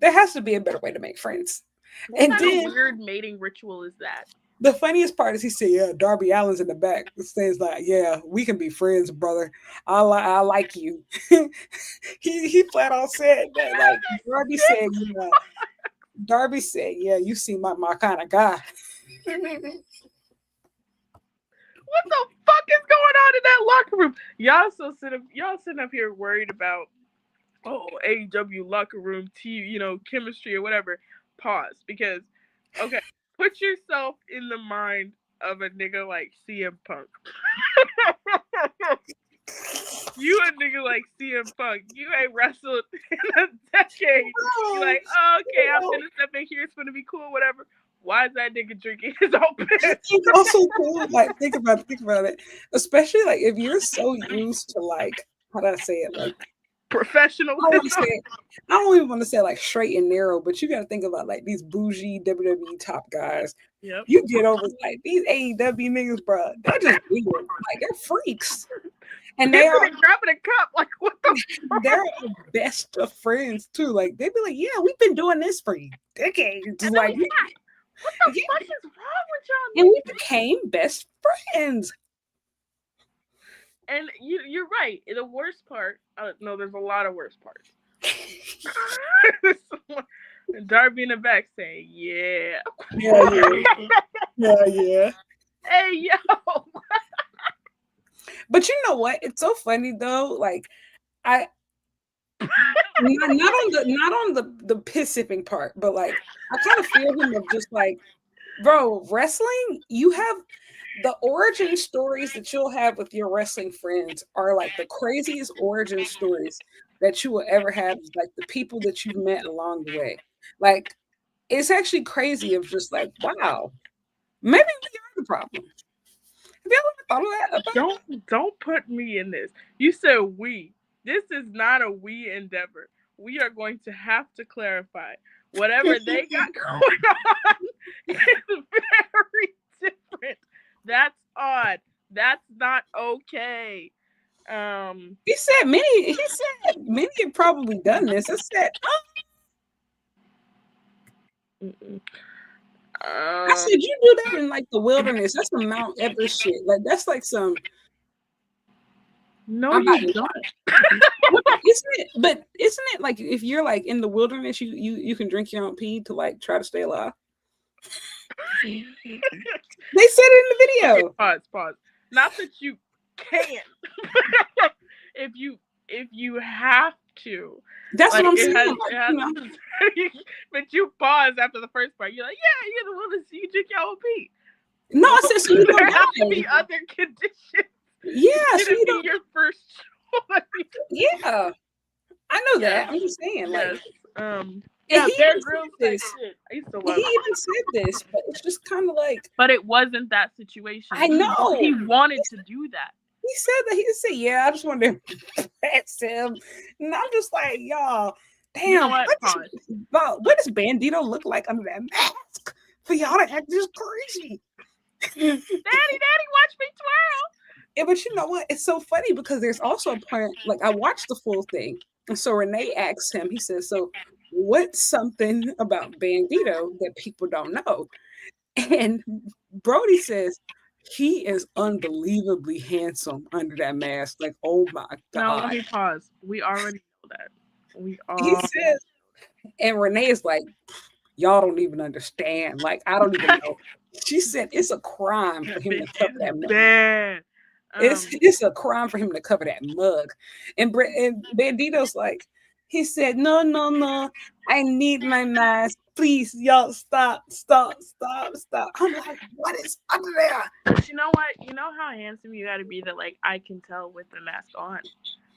There has to be a better way to make friends. What kind of weird mating ritual is that? The funniest part is he said, "Yeah, Darby Allin's in the back." It says like, "Yeah, we can be friends, brother. I like you." he flat out said that. Like Darby said, "Yeah." Darby said, "Yeah, you seem like my kind of guy." What the fuck is going on in that locker room? Y'all sitting up here worried about AEW locker room chemistry or whatever. Pause, because okay. Put yourself in the mind of a nigga like CM Punk. You a nigga like CM Punk. You ain't wrestled in a decade. You're like, oh, okay, I'm gonna step in here. It's gonna be cool, whatever. Why is that nigga drinking his own piss? It's also cool. Like, think about it. Especially like if you're so used to like, how do I say it? Like professional. I don't even want to say like straight and narrow, but you got to think about like these bougie WWE top guys. Yep. You get over like these AEW niggas, bro. They're just weird. Like they're freaks, and they are grabbing a cup. Like what the? They're the best of friends too. Like they'd be like, "Yeah, we've been doing this for decades." And like, what the fuck is wrong with y'all? And we became best friends. And you're right. The worst part, no, there's a lot of worst parts. Darby in the back saying, yeah. Yeah. Hey, yo. But you know what? It's so funny though. Like, not on the piss sipping part, but like, I kind of feel him of just like, bro, wrestling, you have the origin stories that you'll have with your wrestling friends are like the craziest origin stories that you will ever have. Like the people that you've met along the way. Like it's actually crazy of just like, wow, maybe we are the problem. Have you ever thought of that? Don't put me in this. You said we. This is not a we endeavor. We are going to have to clarify whatever they got going on is very different. That's odd. That's not okay. He said many have probably done this. I said, I said you do that in like the wilderness. That's some Mount Everest shit. Like that's like some. No, you don't. Isn't it like if you're like in the wilderness, you can drink your own pee to like try to stay alive? They said it in the video. Okay, pause. Not that you can't. if you have to. That's like, what I'm saying. But you pause after the first part. You're like, yeah, you're the one that you drink your own pee. No, I said so you don't have to be other conditions. Yeah, so you don't be your first choice. Yeah, I know that. I'm just saying, like, yeah, he even said this. He even said this, but it's just kind of like. But it wasn't that situation. I know he wanted to do that. He said that. He said, "Yeah, I just wanted to impress him," and I'm just like, y'all, damn, you know what does Bandito look like under that mask for y'all to act this crazy? Daddy, watch me twirl. Yeah, but you know what? It's so funny because there's also a part, like I watched the full thing. And so Renee asked him, he says, so what's something about Bandito that people don't know? And Brody says he is unbelievably handsome under that mask. Like, oh my No, let God. me pause. We already know that. We He all says, and Renee is like, y'all don't even understand. Like, I don't even know. She said it's a crime for that him to bitch cover is that mug. bad. It's a crime for him to cover that mug. And Bandito's like, he said, no, no, no. I need my mask. Please, y'all, stop. I'm like, what is under there? But you know what? You know how handsome you gotta be that like I can tell with the mask on.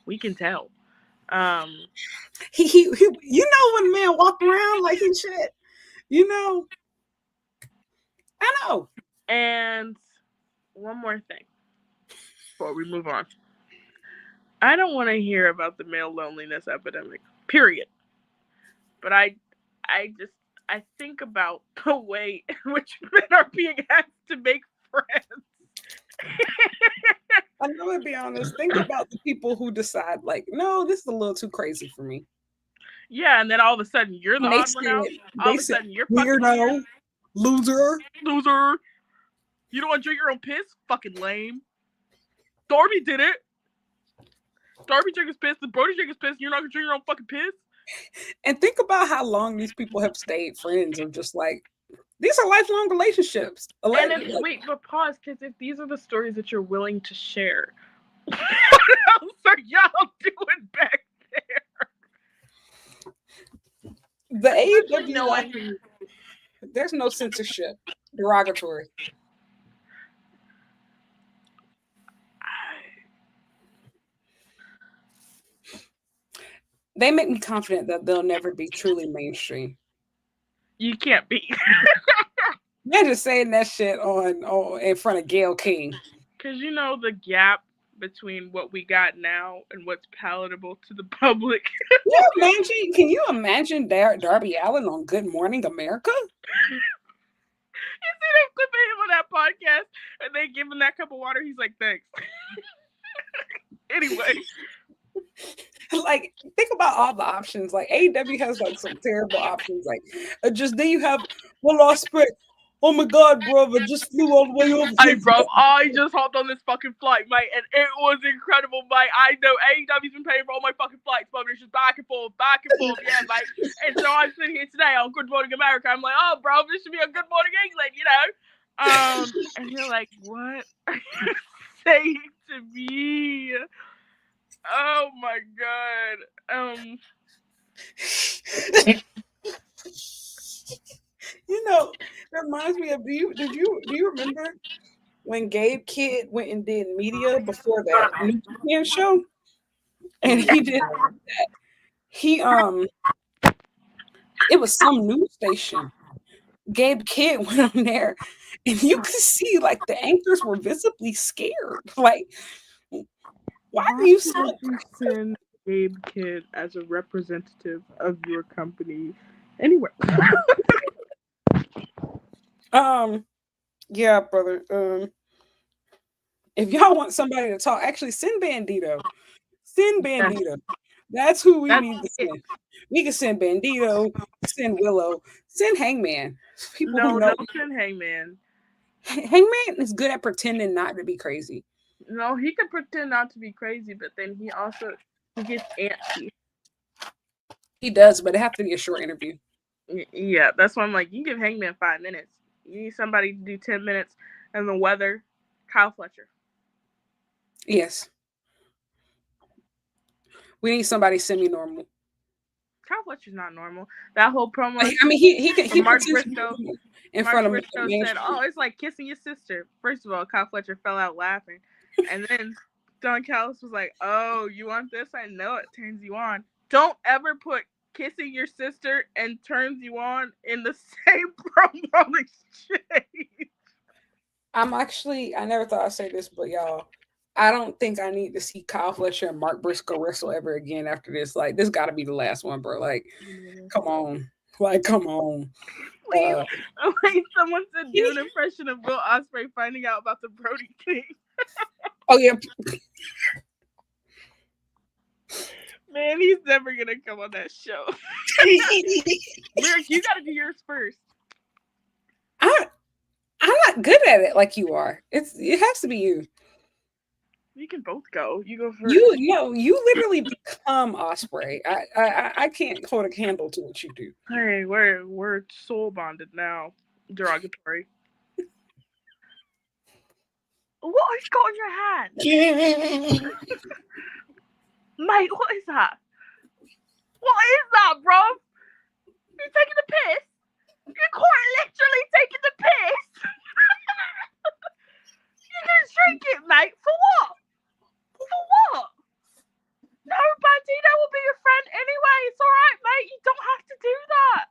We can tell. He you know when a man walk around like he should, you know. I know. And one more thing before we move on. I don't want to hear about the male loneliness epidemic. Period. But I think about the way in which men are being asked to make friends. I'm gonna be honest. Think about the people who decide, like, no, this is a little too crazy for me. Yeah, and then all of a sudden you're the And they odd one out. said, All of a sudden you're fucking weirdo, loser. You don't want to drink your own piss? Fucking lame. Darby did it. Darby drank his piss. The Brody drank his piss. You're not gonna drink your own fucking piss? And think about how long these people have stayed friends of just like, these are lifelong relationships. And it's, wait, but pause, because if these are the stories that you're willing to share, what else are y'all doing back there? The AEW, there's no censorship. Derogatory. They make me confident that they'll never be truly mainstream. You can't be. They're just saying that shit on in front of Gail King. Because you know the gap between what we got now and what's palatable to the public. Can you imagine Darby Allin on Good Morning America? You see them clipping him on that podcast and they give him that cup of water. He's like, thanks. Anyway. Like, think about all the options. Like, AEW has like some terrible options. Like, just then you have Will Ospreay. Oh my God, brother, just flew all the way over. Hey, bro, I just hopped on this fucking flight, mate, and it was incredible, mate. I know AEW's been paying for all my fucking flights, but it's just back and forth, yeah, mate. And so I'm sitting here today on Good Morning America. I'm like, oh, bro, this should be a Good Morning England, you know? And you're like, what are you saying to me? Oh my God. You know, that reminds me of, do you remember when Gabe Kidd went and did media before that New Japan show? And he did that. It was some news station. Gabe Kidd went on there and you could see like the anchors were visibly scared. Like, why do you send Gabe Kidd as a representative of your company anywhere? Yeah, brother. If y'all want somebody to talk, actually send Bandito. Send Bandito. That's who we need to send. We can send Bandito, send Willow, send Hangman. People who know. Don't send Hangman. Hangman is good at pretending not to be crazy. No, he can pretend not to be crazy, but then he gets antsy. He does, but it has to be a short interview. Yeah, that's why I'm like, you give Hangman 5 minutes. You need somebody to do 10 minutes. And the weather, Kyle Fletcher. Yes. We need somebody semi-normal. Kyle Fletcher's not normal. That whole promo. I mean, he can. Mark Briscoe in front of Briscoe said, "Oh, it's like kissing your sister." First of all, Kyle Fletcher fell out laughing, and then Don Callis was like, "Oh, you want this? I know it turns you on. Don't ever put kissing your sister and turns you on in the same promo exchange." I never thought I'd say this, but y'all, I don't think I need to see Kyle Fletcher and Mark Briscoe wrestle ever again after this. Like, this got to be the last one, bro. Like, come on. Like, come on. Wait, someone said do an impression of Will Ospreay finding out about the Brody thing. Oh, yeah. Man, he's never going to come on that show. Lyric, you got to do yours first. not good at it like you are. It has to be you. We can both go. You go first. You literally become Osprey. I can't hold a candle to what you do. Hey, we're soul bonded now. Derogatory. What has got in your hand? Mate, what is that? What is that, bro? You're taking the piss? You're quite literally taking the piss? You can drink it, mate. For what? For what? No, Bandito will be your friend anyway. It's alright, mate. You don't have to do that.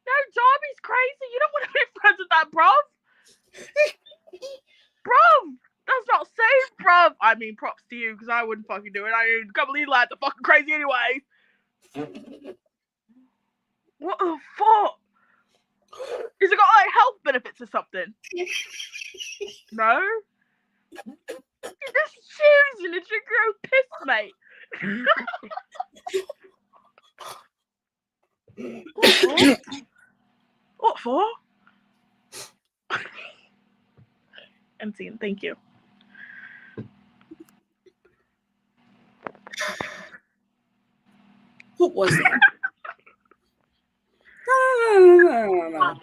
No, Darby's crazy. You don't want to be friends with that, bruv. Bruv, that's not safe, bruv. I mean, props to you, because I wouldn't fucking do it. I mean, a couple of these lads are fucking crazy anyway. What the fuck? Has it got, like, health benefits or something? No? You're just choosing to drink your own piss, mate. What for? Emptying, thank you. What was that? No.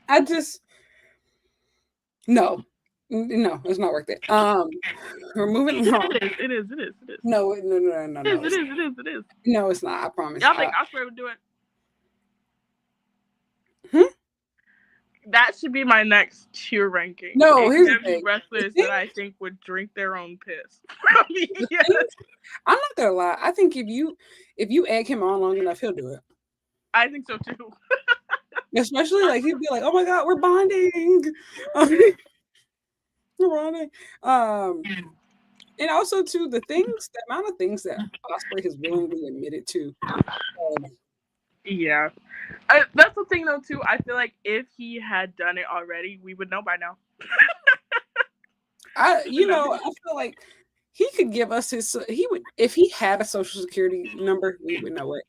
I just no, it's not worth it. We're moving along. It is. No. It is. No, it's not. I promise. Y'all think Osprey would do it? That should be my next tier ranking. No, here's the thing. Wrestlers that I think would drink their own piss. Yes. I'm not gonna lie. I think if you egg him on long enough, he'll do it. I think so too. Especially like he'd be like, "Oh my god, we're bonding." We're bonding. And also too the amount of things that Osprey has willingly admitted to. Yeah. That's the thing though too. I feel like if he had done it already, we would know by now. I feel like he could give us if he had a social security number, we would know it.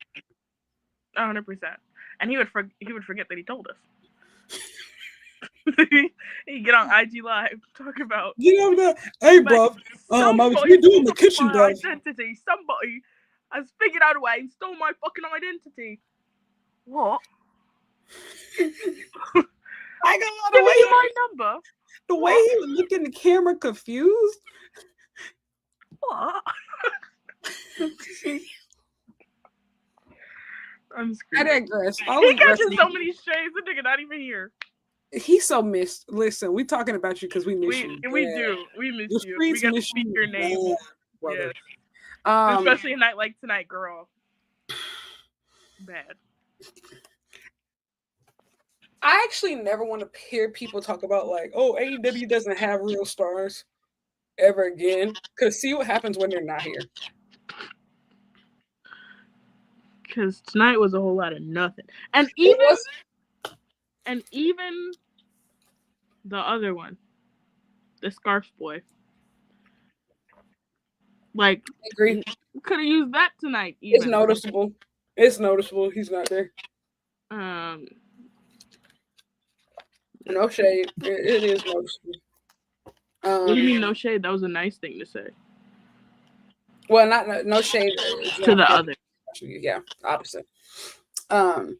100%. And he would forget that he told us. He get on IG Live talk about. Hey, bro, I was doing the kitchen stuff. Identity. Somebody has figured out a way and stole my fucking identity. What? I got Give me my number. The way he was looking at the camera, confused. What? I'm screaming. I digress. He catches so many strays. The nigga not even here. He's so missed. Listen, we talking about you because we miss you. We do. We miss you. We got to speak your name. Yes. Especially a night like tonight, girl. Bad. I actually never want to hear people talk about like, oh, AEW doesn't have real stars ever again. Because see what happens when they're not here. Because tonight was a whole lot of nothing. And even the other one, the Scarf Boy. Like, I agree. Could have used that tonight. Even. It's noticeable. It's noticeable. He's not there. No shade. It is noticeable. What do you mean no shade? That was a nice thing to say. Well, not no shade to the other. Yeah, opposite. But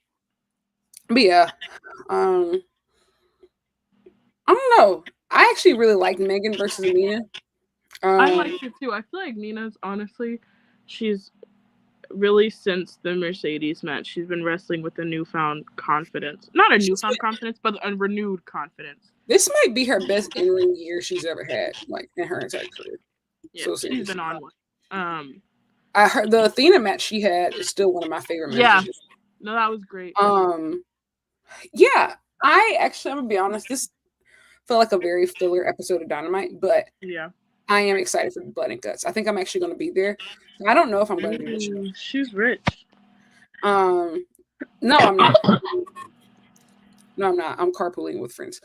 yeah, I don't know. I actually really like Megan versus Nina. I like her too. I feel like Nina's honestly, she's really since the Mercedes match, she's been wrestling with a newfound confidence. Not a newfound confidence, but a renewed confidence. This might be her best in-ring year she's ever had, like in her entire career. Yeah, so she's been on one. I heard the Athena match she had is still one of my favorite matches. Yeah, no, that was great. Yeah, I'm gonna be honest. This felt like a very filler episode of Dynamite, but yeah, I am excited for Blood and Guts. I think I'm actually going to be there. I don't know if I'm going to do the show. She's rich. No, I'm not. No, I'm not. I'm carpooling with friends.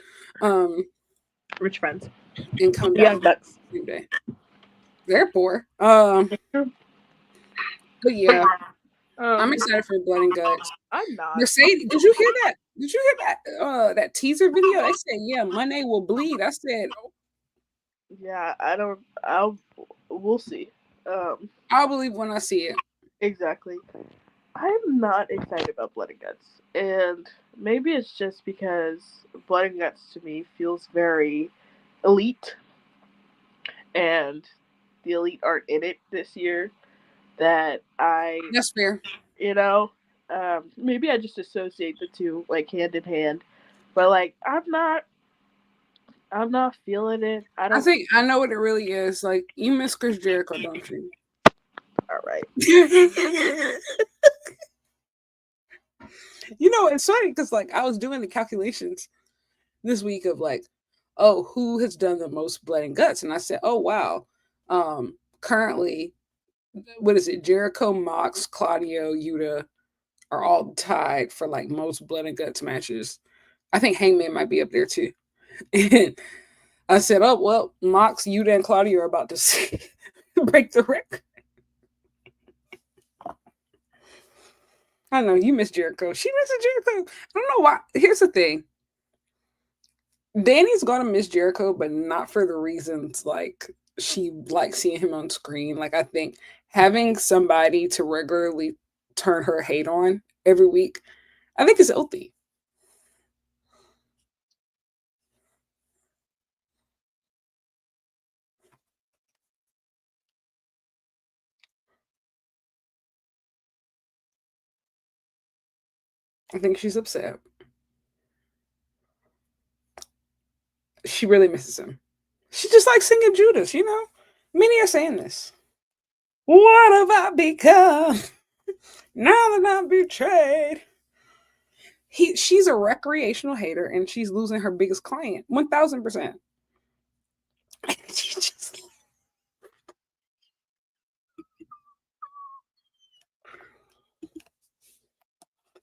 Rich friends. And come down same day. They're poor. But yeah, I'm excited for Blood and Guts. I'm not. Mercedes, did you hear that? Did you hear that teaser video? They said, yeah, Monday will bleed. I said, Yeah, we'll see. Um, I'll believe when I see it. exactly. I'm not excited about Blood and Guts, and maybe it's just because Blood and Guts to me feels very elite, and the elite aren't in it this year. That That's fair. you know, maybe I just associate the two like hand in hand, but like I'm not feeling it. I I don't. think I know what it really is. Like, you miss Chris Jericho, don't you? All right. You know, it's funny because like I was doing the calculations this week of like, oh, who has done the most blood and guts? And I said, oh wow. Currently, what is it? Jericho, Mox, Claudio, Yuta are all tied for like most blood and guts matches. I think Hangman might be up there too. And I said, oh well, Mox, Yuta, and Claudio are about to see, break the record. I don't know, you miss Jericho. She misses Jericho. I don't know why. Here's the thing. Danny's gonna miss Jericho, but not for the reasons like she likes seeing him on screen. Like I think having somebody to regularly turn her hate on every week, I think is healthy. I think she's upset. She really misses him. She just likes singing Judas, you know? Many are saying this. What have I become now that I'm betrayed? She's a recreational hater and she's losing her biggest client 1000%. She just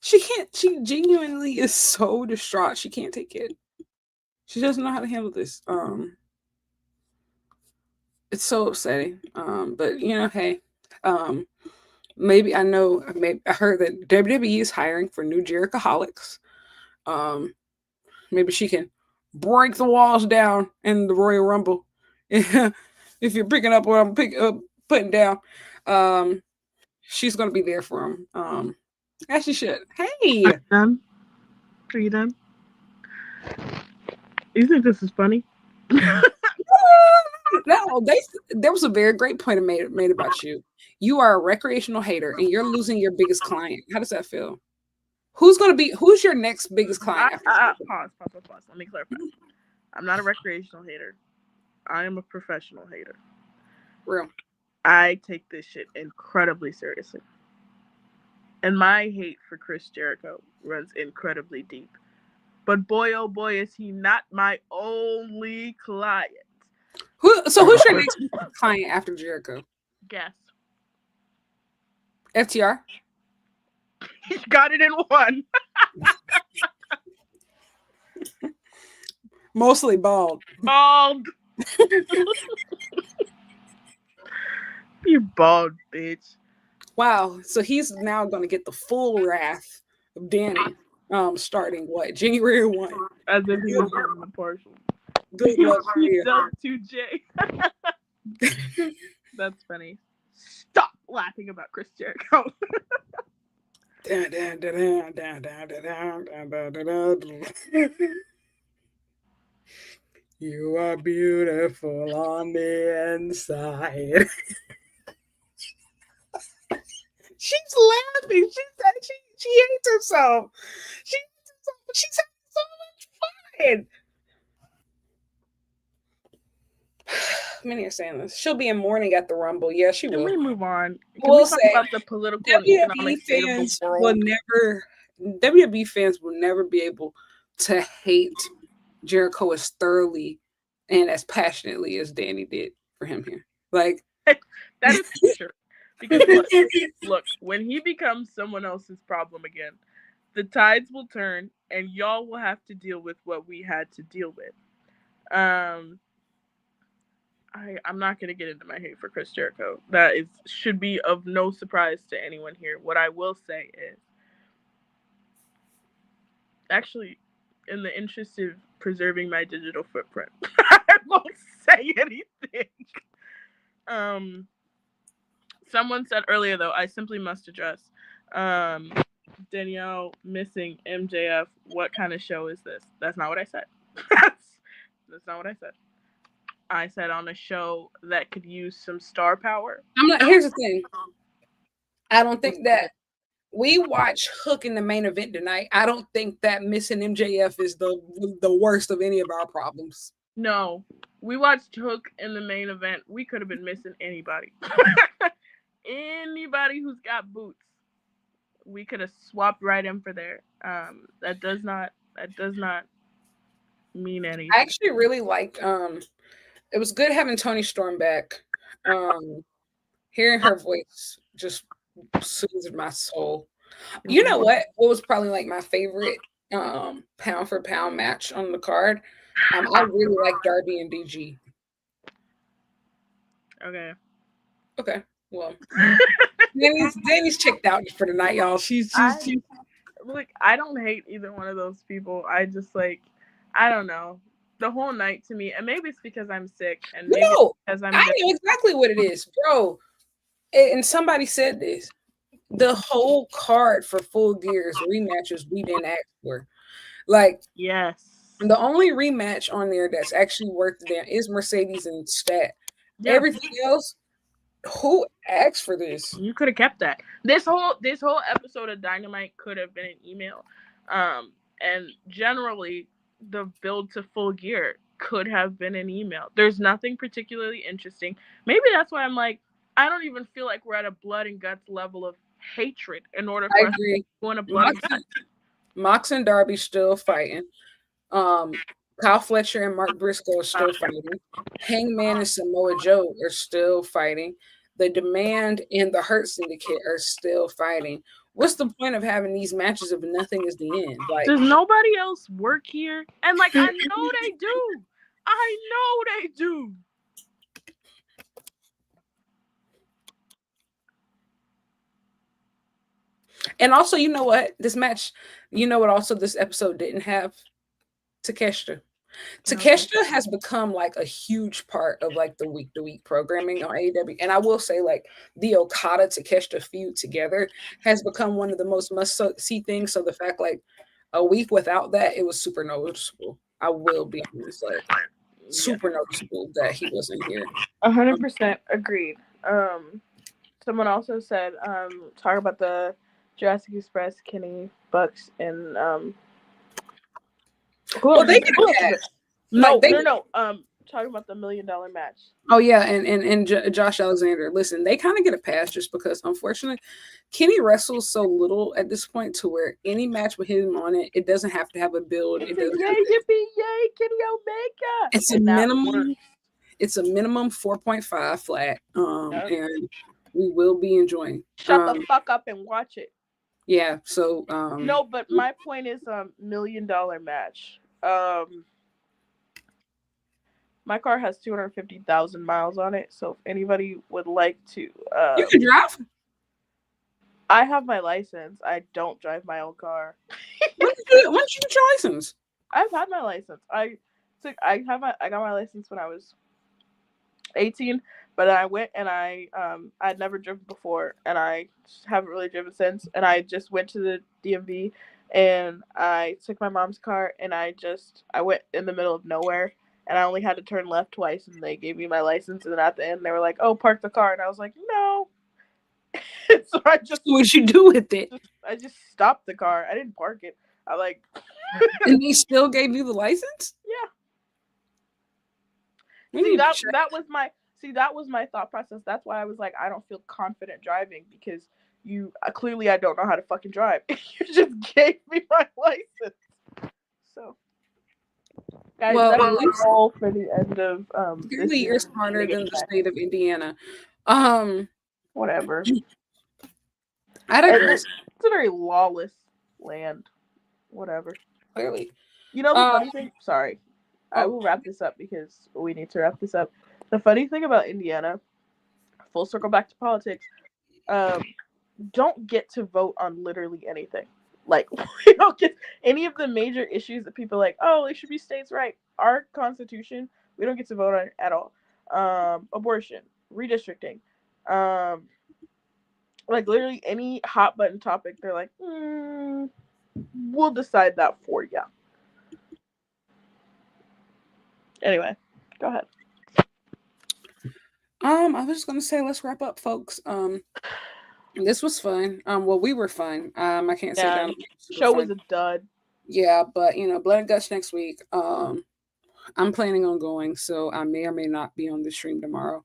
she can't she genuinely is so distraught. She can't take it. She doesn't know how to handle this. It's so upsetting. But you know, hey, um, maybe I know. Maybe I heard that WWE is hiring for new Jerichoholics. Um, maybe she can break the walls down in the Royal Rumble. If you're picking up what I'm putting down, um, she's gonna be there for him. As she should. Are Hey, you done? Are you done? You think this is funny? no, there was a very great point made about you. You are a recreational hater, and you're losing your biggest client. How does that feel? Who's your next biggest client after Jericho? Pause. Let me clarify. I'm not a recreational hater. I am a professional hater. Real. I take this shit incredibly seriously. And my hate for Chris Jericho runs incredibly deep. But boy, oh boy, is he not my only client. Who's your next client after Jericho? Guess. FTR? He got it in one. Mostly bald. Bald. You bald bitch. Wow. So he's now going to get the full wrath of Danny. Starting what? January 1. As if he was getting the partial. Good luck for He you. dealt to Jay. That's funny. Stop laughing about Chris Jericho. You are beautiful on the inside. She's laughing. She hates herself. She hates herself, but she's having so much fun. Many are saying this. She'll be in mourning at the Rumble. Yeah, she Can will. we move on? Can We'll we talk say about the political and WWE economic state of the fans will world? never WWE fans will never be able to hate Jericho as thoroughly and as passionately as Danny did for him here. Like That is for sure. Because look, when he becomes someone else's problem again, the tides will turn and y'all will have to deal with what we had to deal with. I'm not gonna get into my hate for Chris Jericho. That is should be of no surprise to anyone here. What I will say is actually, in the interest of preserving my digital footprint, I won't say anything. Um, Someone said earlier, though, I simply must address Danielle missing MJF. What kind of show is this? That's not what I said. That's not what I said. I said on a show that could use some star power. Here's the thing. I don't think that we watch Hook in the main event tonight. I don't think that missing MJF is the worst of any of our problems. No, we watched Hook in the main event. We could have been missing anybody. Anybody who's got boots, we could have swapped right in for there. That does not mean anything. I actually really liked. It was good having Toni Storm back. Hearing her voice just soothed my soul. You know what? What was probably like my favorite pound for pound match on the card? I really like Darby and DG. Okay. Well, Danny's checked out for the night, y'all. She's like, I don't hate either one of those people. I just like, I don't know. The whole night to me, and maybe it's because I'm sick, and maybe because I know exactly what it is, bro. And somebody said this. The whole card for Full Gear's rematches we didn't ask for. Like, yes. The only rematch on there that's actually worth the damn is Mercedes and Stat. Yeah. Everything else, who asked for this? You could have kept that. This whole episode of Dynamite could have been an email. And generally the build to Full Gear could have been an email. There's nothing particularly interesting. Maybe that's why I'm like, I don't even feel like we're at a blood and guts level of hatred in order for us to go in a blood and guts. Mox and Darby still fighting. Kyle Fletcher and Mark Briscoe are still fighting. Hangman and Samoa Joe are still fighting. The Demand and the Hurt Syndicate are still fighting. What's the point of having these matches if nothing is the end? Like, does nobody else work here? And like, I know they do. I know they do. And also, you know what? This match, you know what also this episode didn't have? Takeshita. Takeshita has become like a huge part of like the week-to-week programming on AEW. And I will say, like, the Okada Takeshita feud together has become one of the most must-see things. So the fact, like, a week without that, it was super noticeable. I will be honest, like, super noticeable that he wasn't here. 100% agreed. Someone also said, talk about the Jurassic Express, Kenny, Bucks, and well, they can no. Talking about the $1 million match. Oh yeah, and Josh Alexander. Listen, they kind of get a pass just because, unfortunately, Kenny wrestles so little at this point to where any match with him on it, it doesn't have to have a build. It doesn't. Yay, Kenny Omega! It's a minimum. It's a minimum 4.5 flat. And we will be enjoying. Shut the fuck up and watch it. Yeah. So. No, but my point is, $1 million match. My car has 250,000 miles on it, so if anybody would like to... you can drive? I have my license. I don't drive my own car. When did you get your license? I've had my license. I got my license when I was 18, but I went and I'd never driven before, and I haven't really driven since, and I just went to the DMV, and I took my mom's car, and I went in the middle of nowhere, and I only had to turn left twice, and they gave me my license, and then at the end, they were like, oh, park the car, and I was like, no. So what'd you do with it? I just stopped the car. I didn't park it. I like... And they still gave you the license? Yeah. That was my thought process. That's why I was like, I don't feel confident driving, because clearly I don't know how to fucking drive. You just gave me my license. So, guys, that's the goal for the end of clearly you're smarter than the state of Indiana. Whatever. I digress. It's a very lawless land. Whatever. Clearly. You know the funny thing? Sorry. I will wrap this up because we need to wrap this up. The funny thing about Indiana, full circle back to politics, don't get to vote on literally anything. Like, we don't get any of the major issues that people are like, oh, it should be states' right. Our constitution, we don't get to vote on it at all. Abortion, redistricting, like literally any hot button topic, they're like, we'll decide that for you. Anyway, go ahead. I was just gonna say, let's wrap up, folks. This was fun. Well, we were fun. I can't sit down. Show was a dud. Yeah, but Blood and Guts next week. I'm planning on going, so I may or may not be on the stream tomorrow.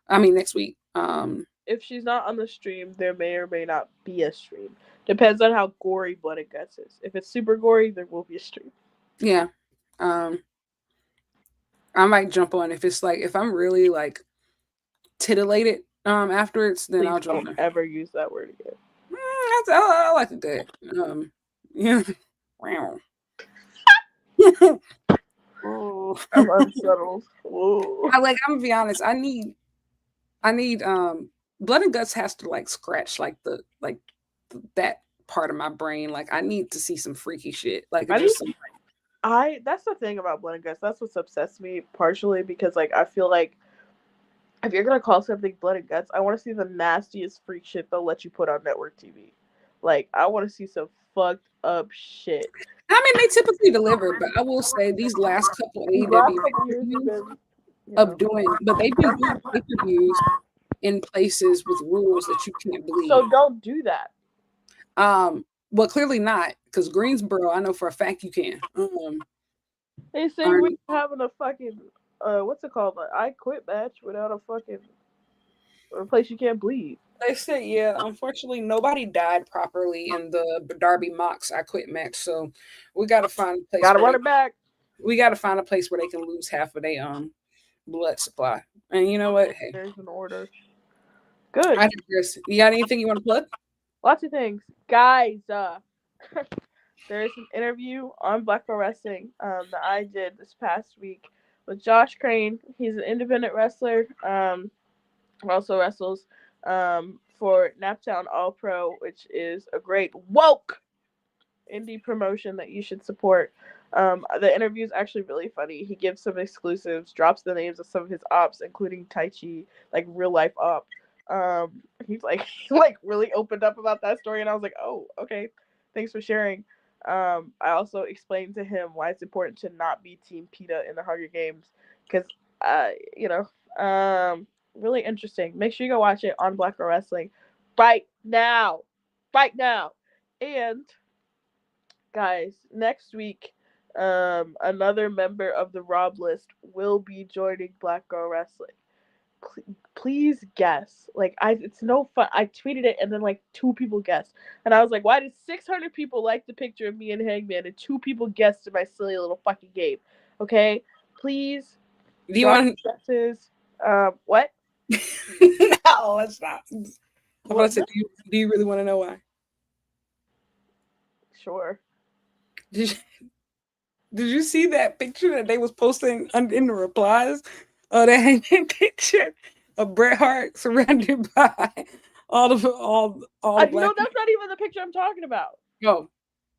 I mean next week. If she's not on the stream, there may or may not be a stream. Depends on how gory Blood and Guts is. If it's super gory, there will be a stream. Yeah. I might jump on if I'm really like titillated afterwards, then I'll jump. Don't ever use that word again. I like it good. Yeah. Wow. I'm unsettled. I'm gonna be honest. I need Blood and Guts has to like scratch like that part of my brain. Like I need to see some freaky shit. Like that's the thing about Blood and Guts. That's what's obsessed me partially because like I feel like if you're gonna call something Blood and Guts, I want to see the nastiest freak shit they'll let you put on network TV. Like I want to see some fucked up shit. I mean, they typically deliver, but I will say these last couple AEW of doing, but they do pay-per-views in places with rules that you can't believe. So don't do that. Well, clearly not, because Greensboro, I know for a fact you can. They say we're having a fucking what's it called? I Quit match without a place you can't bleed. They said, yeah, unfortunately, nobody died properly in the Darby Mox I Quit match, so we got to find a place. Got to run it back. We got to find a place where they can lose half of their blood supply. And you know what? Hey, there's an order. Good. You got anything you want to plug? Lots of things, guys. There's an interview on Black Girl Wrestling that I did this past week with Josh Crane. He's an independent wrestler. Also wrestles for Naptown All Pro, which is a great woke indie promotion that you should support. The interview is actually really funny. He gives some exclusives, drops the names of some of his ops, including Tai Chi, like real life op. He's like really opened up about that story, and I was like, oh, okay, thanks for sharing. I also explained to him why it's important to not be Team PETA in the Hunger Games, because really interesting. Make sure you go watch it on Black Girl Wrestling right now. And guys, next week, another member of the Rob list will be joining Black Girl Wrestling. Please guess. Like it's no fun. I tweeted it and then like 2 people guessed, and I was like, why did 600 people like the picture of me and Hangman and 2 people guessed in my silly little fucking game? Okay, please. Do you want guesses? What? No, let's not. Do you really want to know why? Sure. Did you see that picture that they was posting in the replies? Oh, that Hangman picture of Bret Hart surrounded by all black. No, that's not even the picture I'm talking about. Oh.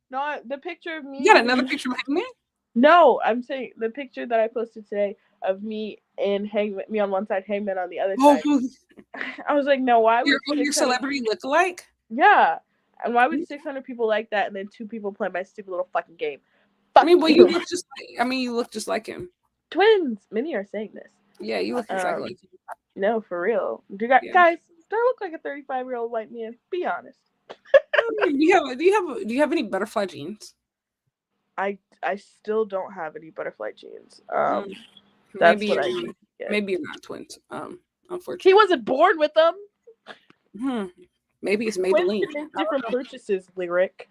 No, the picture of me. You got another picture of Hangman? No, I'm saying the picture that I posted today of me and Hangman, me on one side, Hangman on the other side. I was like, no, why would your celebrity look alike? Yeah. And why would 600 people like that and then 2 people play my stupid little fucking game? You look just like him. Twins. Many are saying this. Yeah, you look exactly like him. No, for real. Guys, do I look like a 35-year-old white man? Be honest. Do you have any butterfly jeans? I still don't have any butterfly jeans. That's maybe what I need to get. Maybe you're not twins. Unfortunately, he wasn't born with them. Maybe it's Maybelline. Different purchases, Lyric.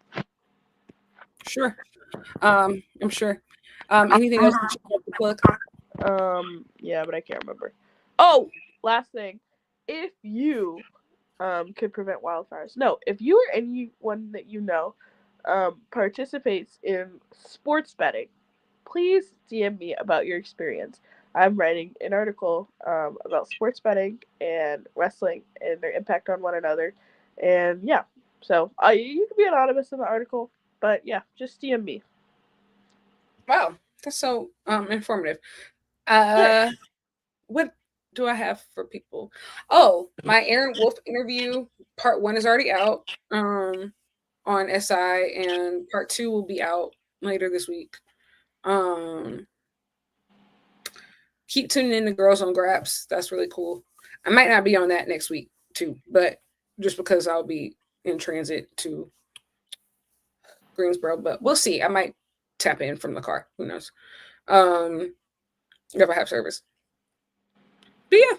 Sure. I'm sure. Anything else that you want to plug? Yeah, but I can't remember. Oh, last thing. If you could prevent wildfires. No, if you or anyone that you know participates in sports betting, please DM me about your experience. I'm writing an article about sports betting and wrestling and their impact on one another. And yeah, So you can be anonymous in the article, but yeah, just DM me. Wow, that's so informative. Nice. What do I have for people? Oh, my Aaron Wolf interview part 1 is already out on SI, and part 2 will be out later this week. Keep tuning in to Girls on Graps. That's really cool. I might not be on that next week too, but just because I'll be in transit to Greensboro, but we'll see. I might tap in from the car. Who knows? If I have service. But yeah,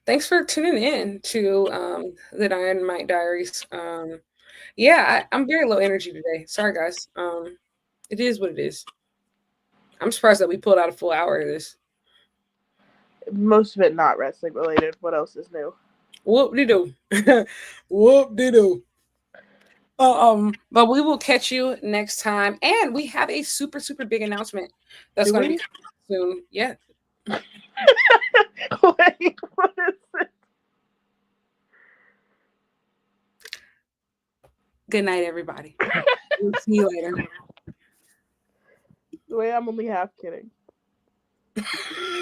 thanks for tuning in to the Dynamite Diaries. Yeah, I'm very low energy today. Sorry, guys. It is what it is. I'm surprised that we pulled out a full hour of this. Most of it not wrestling related. What else is new? Whoop de doo. Whoop de doo. But we will catch you next time. And we have a super, super big announcement that's going to be soon. Yeah. Wait, what is it? Good night, everybody. We'll see you later. Wait, I'm only half kidding.